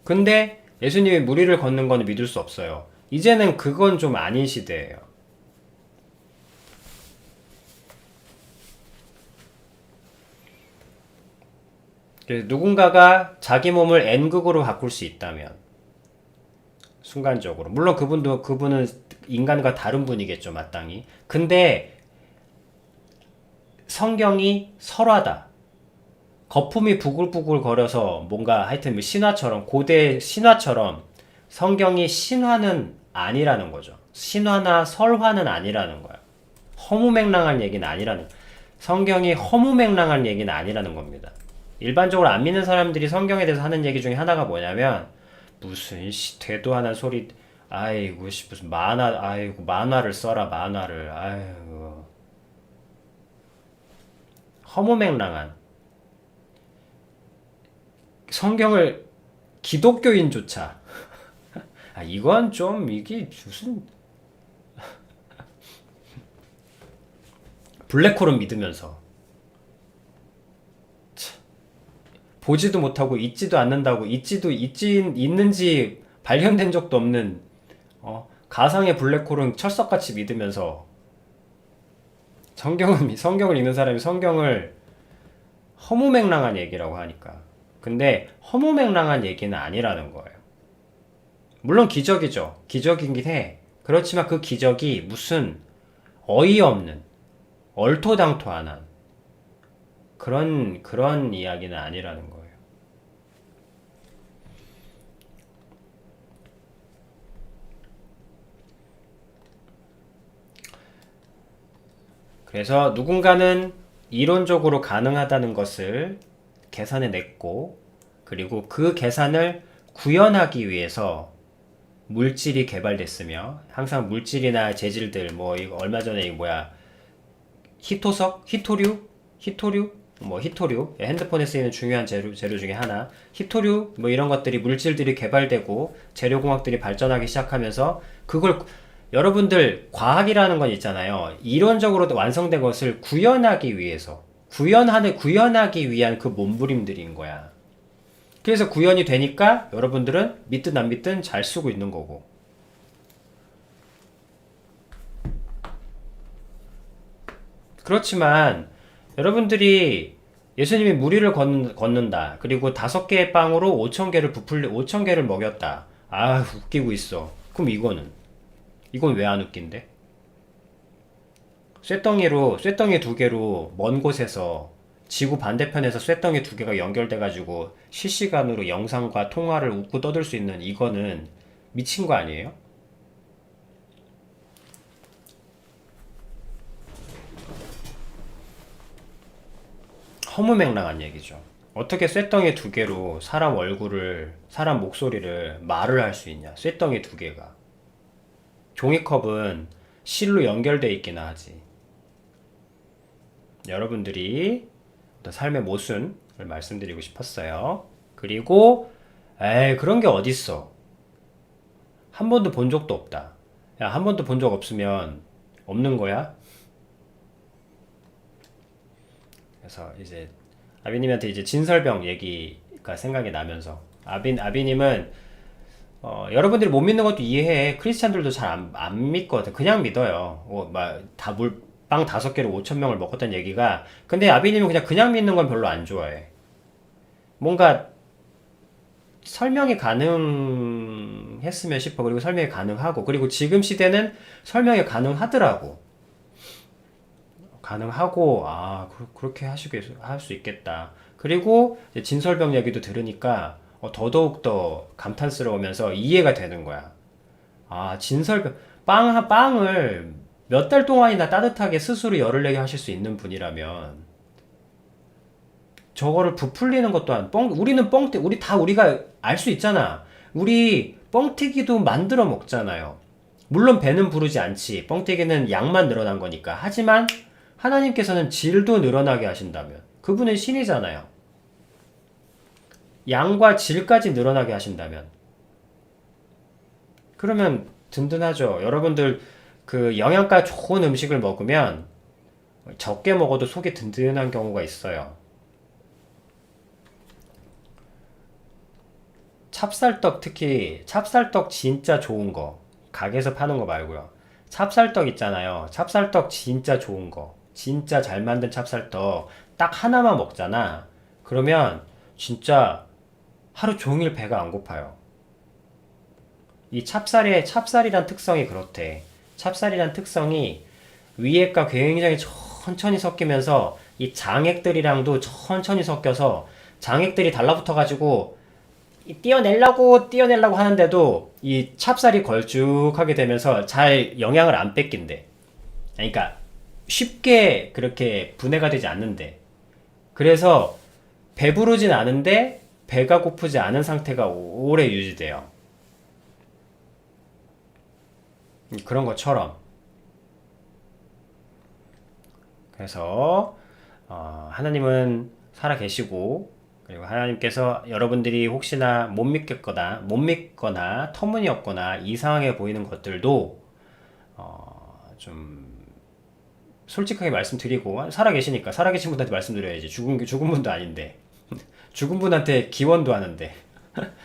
[SPEAKER 1] 근데 예수님이 무리를 걷는 건 믿을 수 없어요. 이제는 그건 좀 아닌 시대예요. 그래서 누군가가 자기 몸을 N극으로 바꿀 수 있다면 순간적으로, 물론 그분은 인간과 다른 분이겠죠, 마땅히. 근데 성경이 설화다. 거품이 부글부글 거려서 뭔가 하여튼 뭐 신화처럼, 고대 신화처럼 성경이 신화는 아니라는 거죠. 신화나 설화는 아니라는 거야. 허무맹랑한 얘기는 아니라는, 성경이 허무맹랑한 얘기는 아니라는 겁니다. 일반적으로 안 믿는 사람들이 성경에 대해서 하는 얘기 중에 하나가 뭐냐면, 무슨 되도 않은 소리, 아이고 무슨 아이고 만화를 써라, 만화를, 아이고 허무맹랑한, 성경을 기독교인조차 이건 좀 이게 무슨 블랙홀은 믿으면서 보지도 못하고 잊지도 않는다고, 있는지 발견된 적도 없는 가상의 블랙홀은 철석같이 믿으면서, 성경을 읽는 사람이 성경을 허무맹랑한 얘기라고 하니까. 근데 허무맹랑한 얘기는 아니라는 거예요. 물론 기적이죠. 기적이긴 해. 그렇지만 그 기적이 무슨 어이없는, 얼토당토한 그런 이야기는 아니라는 거예요. 그래서 누군가는 이론적으로 가능하다는 것을 계산해 냈고, 그리고 그 계산을 구현하기 위해서 물질이 개발됐으며, 항상 물질이나 재질들, 뭐 이거 얼마 전에 이거 뭐야, 히토석, 히토류, 뭐 히토류, 핸드폰에 쓰이는 중요한 재료 중에 하나, 히토류, 뭐 이런 것들이, 물질들이 개발되고 재료공학들이 발전하기 시작하면서, 그걸 여러분들 과학이라는 건 있잖아요. 이론적으로 완성된 것을 구현하기 위해서, 구현하기 위한 그 몸부림들인 거야. 그래서 구현이 되니까 여러분들은 믿든 안 믿든 잘 쓰고 있는 거고. 그렇지만 여러분들이 예수님이 무리를 걷는다. 그리고 5개의 빵으로 5,000개를 먹였다. 아, 웃기고 있어. 그럼 이건 왜 안 웃긴데? 쇳덩이 2개로 먼 곳에서, 지구 반대편에서 쇳덩이 2개가 연결돼가지고 실시간으로 영상과 통화를 웃고 떠들 수 있는, 이거는 미친 거 아니에요? 허무맹랑한 얘기죠. 어떻게 쇳덩이 2개로 사람 얼굴을, 사람 목소리를 말을 할 수 있냐? 쇳덩이 2개가. 종이컵은 실로 연결돼 있긴 하지. 여러분들이 어떤 삶의 모순을 말씀드리고 싶었어요. 그리고 그런 게 어딨어. 한 번도 본 적도 없다. 야, 한 번도 본 적 없으면 없는 거야? 그래서 이제 아비님한테 이제 진설병 얘기가 생각이 나면서, 아비님은 여러분들이 못 믿는 것도 이해해. 크리스찬들도 잘 안 믿거든. 그냥 믿어요. 빵 5개로 5,000명을 먹었다는 얘기가. 근데 아비님은 그냥 믿는 건 별로 안 좋아해. 뭔가 설명이 가능했으면 싶어. 그리고 설명이 가능하고, 그리고 지금 시대는 설명이 가능하더라고. 가능하고, 그렇게 할 수 있겠다. 그리고 이제 진설병 얘기도 들으니까 더더욱 감탄스러우면서 이해가 되는 거야. 진설병, 빵을 몇 달 동안이나 따뜻하게 스스로 열을 내게 하실 수 있는 분이라면, 저거를 부풀리는 것 또한, 우리는 우리가 알 수 있잖아. 우리 뻥튀기도 만들어 먹잖아요. 물론 배는 부르지 않지. 뻥튀기는 양만 늘어난 거니까. 하지만 하나님께서는 질도 늘어나게 하신다면, 그분은 신이잖아요. 양과 질까지 늘어나게 하신다면, 그러면 든든하죠. 여러분들 그 영양가 좋은 음식을 먹으면 적게 먹어도 속이 든든한 경우가 있어요. 찹쌀떡, 특히 찹쌀떡 진짜 좋은 거, 가게에서 파는 거 말고요. 찹쌀떡 있잖아요. 찹쌀떡 진짜 좋은 거, 진짜 잘 만든 찹쌀떡 딱 하나만 먹잖아. 그러면 진짜 하루 종일 배가 안 고파요. 이 찹쌀이란 특성이 그렇대. 찹쌀이란 특성이 위에가 굉장히 천천히 섞이면서 이 장액들이랑도 천천히 섞여서 장액들이 달라붙어가지고 띄어내려고 하는데도 이 찹쌀이 걸쭉하게 되면서 잘 영양을 안 뺏긴대. 그러니까 쉽게 그렇게 분해가 되지 않는데. 그래서 배부르진 않은데 배가 고프지 않은 상태가 오래 유지돼요. 그런 것처럼. 그래서 하나님은 살아 계시고, 그리고 하나님께서 여러분들이 혹시나 못 믿거나 터무니없거나 이상하게 보이는 것들도 좀 솔직하게 말씀드리고, 살아 계신 분한테 말씀드려야지. 죽은 분도 아닌데 죽은 분한테 기원도 하는데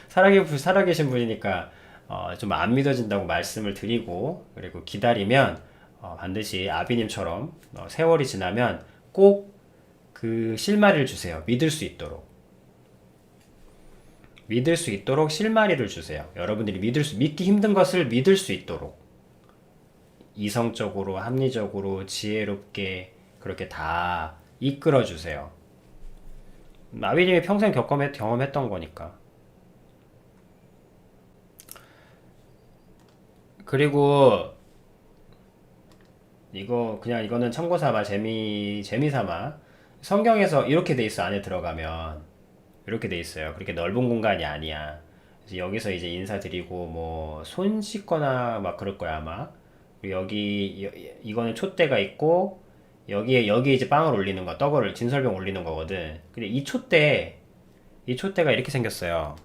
[SPEAKER 1] 살아 계신 분이니까 좀 안 믿어진다고 말씀을 드리고, 그리고 기다리면 반드시 아비님처럼 세월이 지나면 꼭 그 실마리를 주세요. 믿을 수 있도록 실마리를 주세요. 여러분들이 믿기 힘든 것을 믿을 수 있도록 이성적으로, 합리적으로, 지혜롭게 그렇게 다 이끌어 주세요. 아비님이 평생 경험했던 거니까. 그리고 이거는 참고삼아, 재미삼아. 성경에서 이렇게 돼 있어. 안에 들어가면 이렇게 돼 있어요. 그렇게 넓은 공간이 아니야. 그래서 여기서 이제 인사드리고 뭐 손 씻거나 막 그럴 거야 아마. 그리고 이거는 촛대가 있고, 여기에 이제 빵을 올리는 거, 떡을 진설병 올리는 거거든. 근데 이 촛대가 이렇게 생겼어요.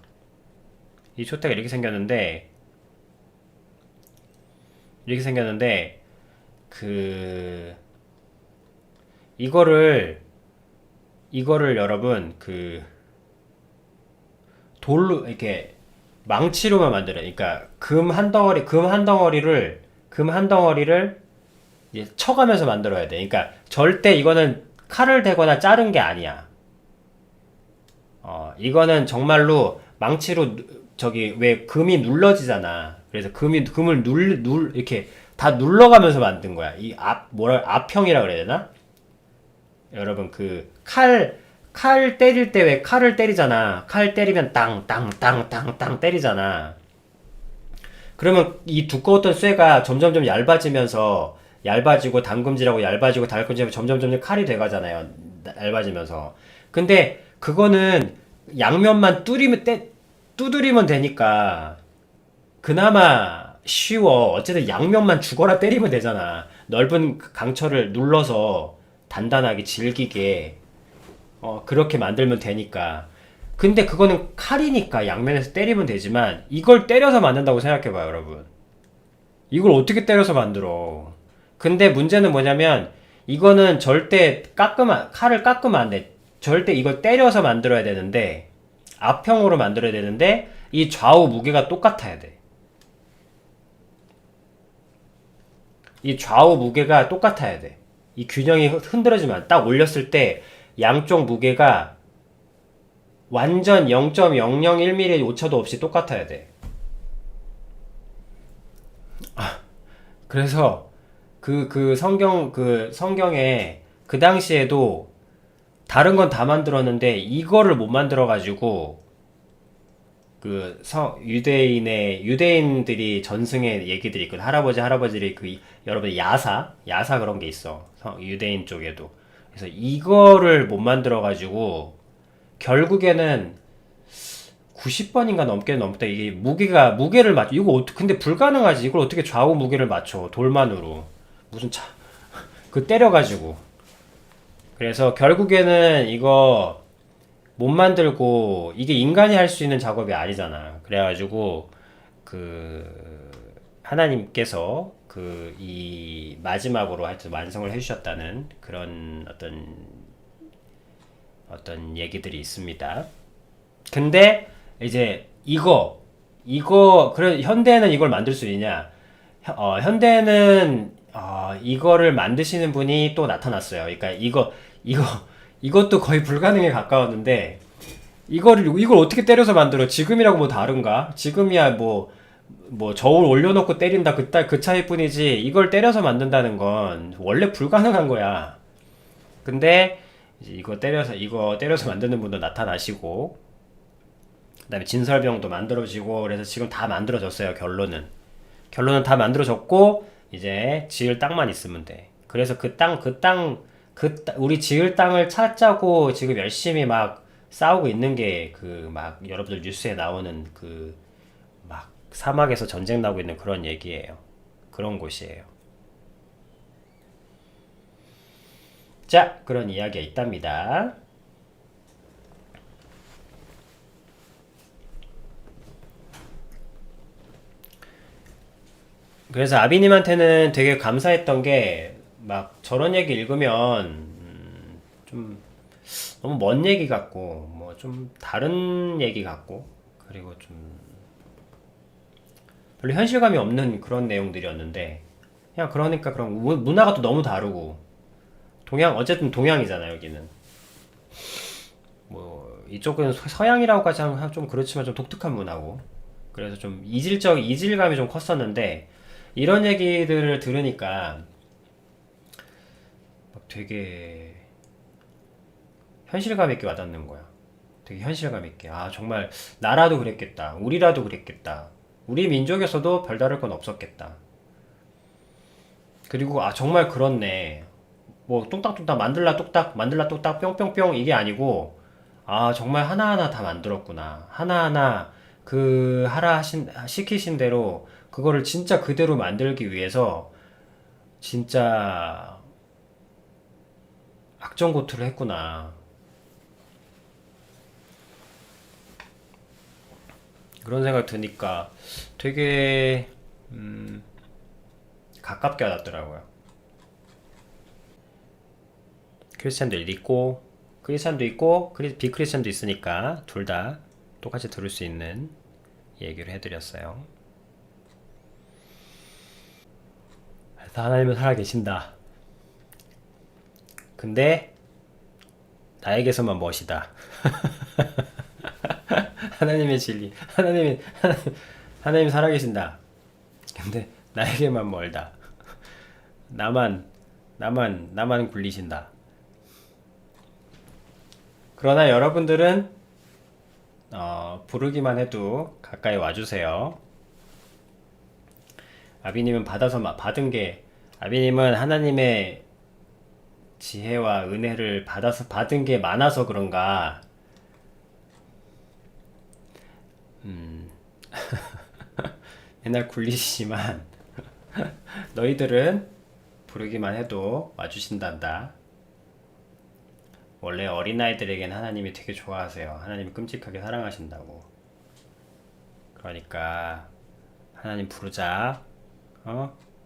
[SPEAKER 1] 이 촛대가 이렇게 생겼는데 이거를 여러분 돌로 이렇게 망치로만 만들어요. 그러니까 금 한 덩어리를 이제 쳐가면서 만들어야 돼. 그러니까 절대 이거는 칼을 대거나 자른 게 아니야. 이거는 정말로 망치로 왜 금이 눌러지잖아. 그래서 금을 이렇게 다 눌러가면서 만든 거야. 압형이라 그래야 되나? 여러분 칼 때릴 때 왜 칼을 때리잖아. 칼 때리면 땅 때리잖아. 그러면 이 두꺼웠던 쇠가 점점점 얇아지고 담금질하고 얇아지고 달금질하고 점점 칼이 돼가잖아요. 얇아지면서. 근데 그거는 양면만 두드리면 되니까 그나마 쉬워. 어쨌든 양면만 죽어라 때리면 되잖아. 넓은 강철을 눌러서 단단하게 질기게 그렇게 만들면 되니까. 근데 그거는 칼이니까 양면에서 때리면 되지만, 이걸 때려서 만든다고 생각해봐요 여러분. 이걸 어떻게 때려서 만들어. 근데 문제는 뭐냐면, 이거는 절대 칼을 깎으면 안 돼. 절대 이걸 때려서 만들어야 되는데, 압형으로 만들어야 되는데, 이 좌우 무게가 똑같아야 돼. 이 좌우 무게가 똑같아야 돼. 이 균형이 흔들어지면, 딱 올렸을 때 양쪽 무게가 완전 0.001mm 오차도 없이 똑같아야 돼. 그래서 성경에 그 당시에도 다른 건 다 만들었는데 이거를 못 만들어가지고 유대인들이 전승의 얘기들이 있거든. 할아버지들이 여러분 야사 그런 게 있어. 유대인 쪽에도. 그래서 이거를 못 만들어가지고 결국에는 90번인가 넘다. 이게 무게를 맞춰. 근데 불가능하지. 이걸 어떻게 좌우 무게를 맞춰. 돌만으로. 때려가지고. 그래서 결국에는 이거 못 만들고, 이게 인간이 할 수 있는 작업이 아니잖아. 그래가지고, 하나님께서 이 마지막으로 하여튼 완성을 해주셨다는 그런 어떤 얘기들이 있습니다. 근데 이제 그래 현대에는 이걸 만들 수 있냐? 현대에는 이거를 만드시는 분이 또 나타났어요. 그러니까 이것도 거의 불가능에 가까웠는데, 이걸 어떻게 때려서 만들어? 지금이라고 뭐 다른가? 지금이야 뭐 저울 올려놓고 때린다 그 차이뿐이지, 이걸 때려서 만든다는 건 원래 불가능한 거야. 근데 이제 이거 때려서 만드는 분도 나타나시고, 그다음에 진설병도 만들어지고, 그래서 지금 다 만들어졌어요. 결론은 다 만들어졌고, 이제 지을 땅만 있으면 돼. 그래서 우리 지을 땅을 찾자고 지금 열심히 막 싸우고 있는 게 그 막 여러분들 뉴스에 나오는 그 막 사막에서 전쟁 나고 있는 그런 얘기예요. 그런 곳이에요. 자, 그런 이야기가 있답니다. 그래서 아비님한테는 되게 감사했던 게 막 저런 얘기 읽으면 좀 너무 먼 얘기 같고 뭐 좀 다른 얘기 같고 그리고 좀 별로 현실감이 없는 그런 내용들이었는데 그냥 그러니까 그런 문화가 또 너무 다르고 어쨌든 동양이잖아요 여기는. 뭐 이쪽은 서양이라고까지 하면 좀 그렇지만 좀 독특한 문화고 그래서 좀 이질감이 좀 컸었는데 이런 얘기들을 들으니까 막 되게 현실감 있게 와닿는 거야. 되게 현실감 있게. 아, 정말 나라도 그랬겠다. 우리라도 그랬겠다. 우리 민족에서도 별다를 건 없었겠다. 그리고 아, 정말 그렇네. 뭐 뚝딱뚝딱 만들라 뚝딱 뿅뿅뿅 이게 아니고 아, 정말 하나하나 다 만들었구나. 하나하나 시키신 대로 그거를 진짜 그대로 만들기 위해서 진짜 악전고투를 했구나. 그런 생각 드니까 되게 가깝게 와닿더라고요. 크리스찬도 있고 비크리스찬도 있으니까 둘 다 똑같이 들을 수 있는 얘기를 해드렸어요. 그래서 하나님은 살아계신다. 근데 나에게서만 멋이다. 하나님의 진리. 하나님 살아계신다. 근데 나에게만 멀다. 나만 굴리신다. 그러나 여러분들은 부르기만 해도 가까이 와주세요. 아비님은 아비님은 하나님의 지혜와 은혜를 받은 게 많아서 그런가. 맨날 굴리시지만 너희들은 부르기만 해도 와주신단다. 원래 어린아이들에겐 하나님이 되게 좋아하세요. 하나님이 끔찍하게 사랑하신다고. 그러니까 하나님 부르자.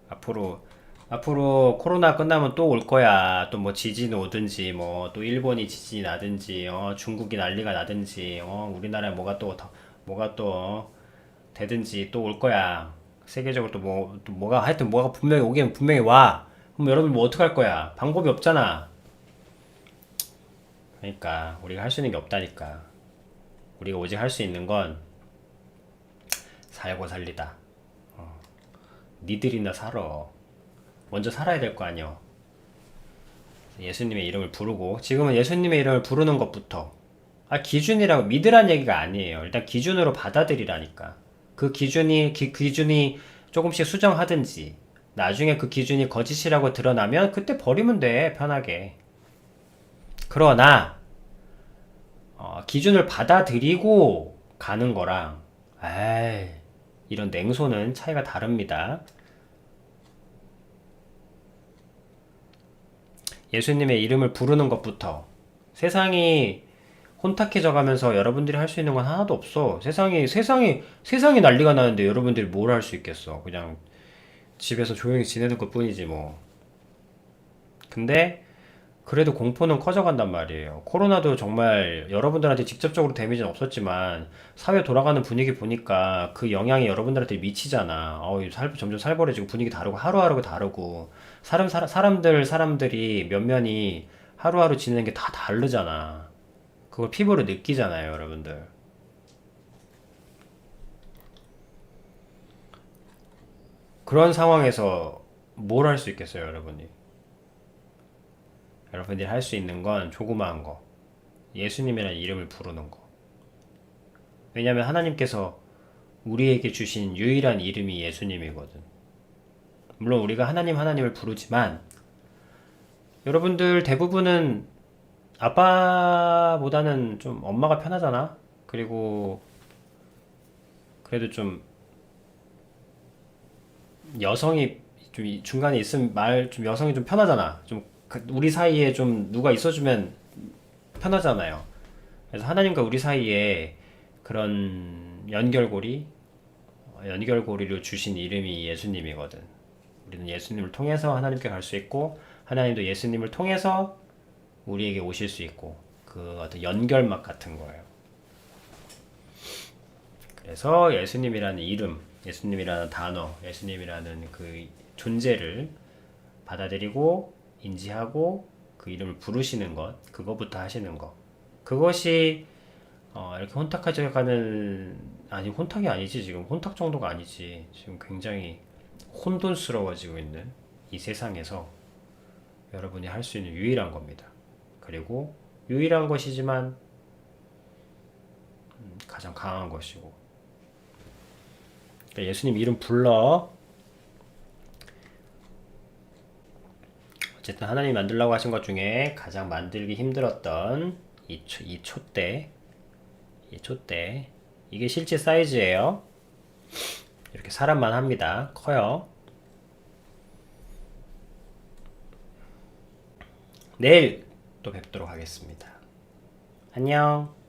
[SPEAKER 1] 앞으로 코로나 끝나면 또 올 거야. 또 뭐 지진 오든지 뭐 또 일본이 지진이 나든지 중국이 난리가 나든지 우리나라에 뭐가 또 되든지 또 올 거야. 세계적으로 하여튼 뭐가 분명히 오긴 분명히 와. 그럼 여러분 뭐 어떡할 거야? 방법이 없잖아. 그러니까 우리가 할 수 있는 게 없다니까. 우리가 오직 할 수 있는 건 살고 살리다. 니들이나 살아. 먼저 살아야 될 거 아니여. 예수님의 이름을 부르고 지금은 예수님의 이름을 부르는 것부터 기준이라고 믿으란 얘기가 아니에요. 일단 기준으로 받아들이라니까. 그 기준이 조금씩 수정하든지 나중에 그 기준이 거짓이라고 드러나면 그때 버리면 돼. 편하게. 그러나 기준을 받아들이고 가는 거랑 이런 냉소는 차이가 다릅니다. 예수님의 이름을 부르는 것부터 세상이 혼탁해져 가면서 여러분들이 할 수 있는 건 하나도 없어. 세상이 난리가 나는데 여러분들이 뭘 할 수 있겠어. 그냥 집에서 조용히 지내는 것 뿐이지 뭐. 근데 그래도 공포는 커져간단 말이에요. 코로나도 정말 여러분들한테 직접적으로 데미지는 없었지만 사회 돌아가는 분위기 보니까 그 영향이 여러분들한테 미치잖아. 점점 살벌해지고 분위기 다르고 하루하루 다르고 사람들이 면면이 하루하루 지내는 게 다 다르잖아. 그걸 피부로 느끼잖아요, 여러분들. 그런 상황에서 뭘 할 수 있겠어요, 여러분이? 여러분들이 할 수 있는 건 조그마한 거. 예수님이라는 이름을 부르는 거. 왜냐하면 하나님께서 우리에게 주신 유일한 이름이 예수님이거든. 물론 우리가 하나님을 부르지만 여러분들 대부분은 아빠보다는 좀 엄마가 편하잖아. 그리고 그래도 좀 여성이 좀 중간에 있으면 좀 여성이 좀 편하잖아. 좀 우리 사이에 좀 누가 있어주면 편하잖아요. 그래서 하나님과 우리 사이에 그런 연결고리로 주신 이름이 예수님이거든. 우리는 예수님을 통해서 하나님께 갈 수 있고 하나님도 예수님을 통해서 우리에게 오실 수 있고 그 어떤 연결막 같은 거예요. 그래서 예수님이라는 이름, 예수님이라는 단어, 예수님이라는 그 존재를 받아들이고 인지하고 그 이름을 부르시는 것, 그거부터 하시는 것. 그것이 이렇게 혼탁하게 가는, 아니 혼탁이 아니지, 지금 혼탁 정도가 아니지. 지금 굉장히 혼돈스러워지고 있는 이 세상에서 여러분이 할 수 있는 유일한 겁니다. 그리고 유일한 것이지만 가장 강한 것이고. 그러니까 예수님 이름 불러. 어쨌든 하나님이 만들라고 하신 것 중에 가장 만들기 힘들었던 이 촛대, 이게 실제 사이즈예요. 이렇게 사람만 합니다. 커요. 내일 또 뵙도록 하겠습니다. 안녕.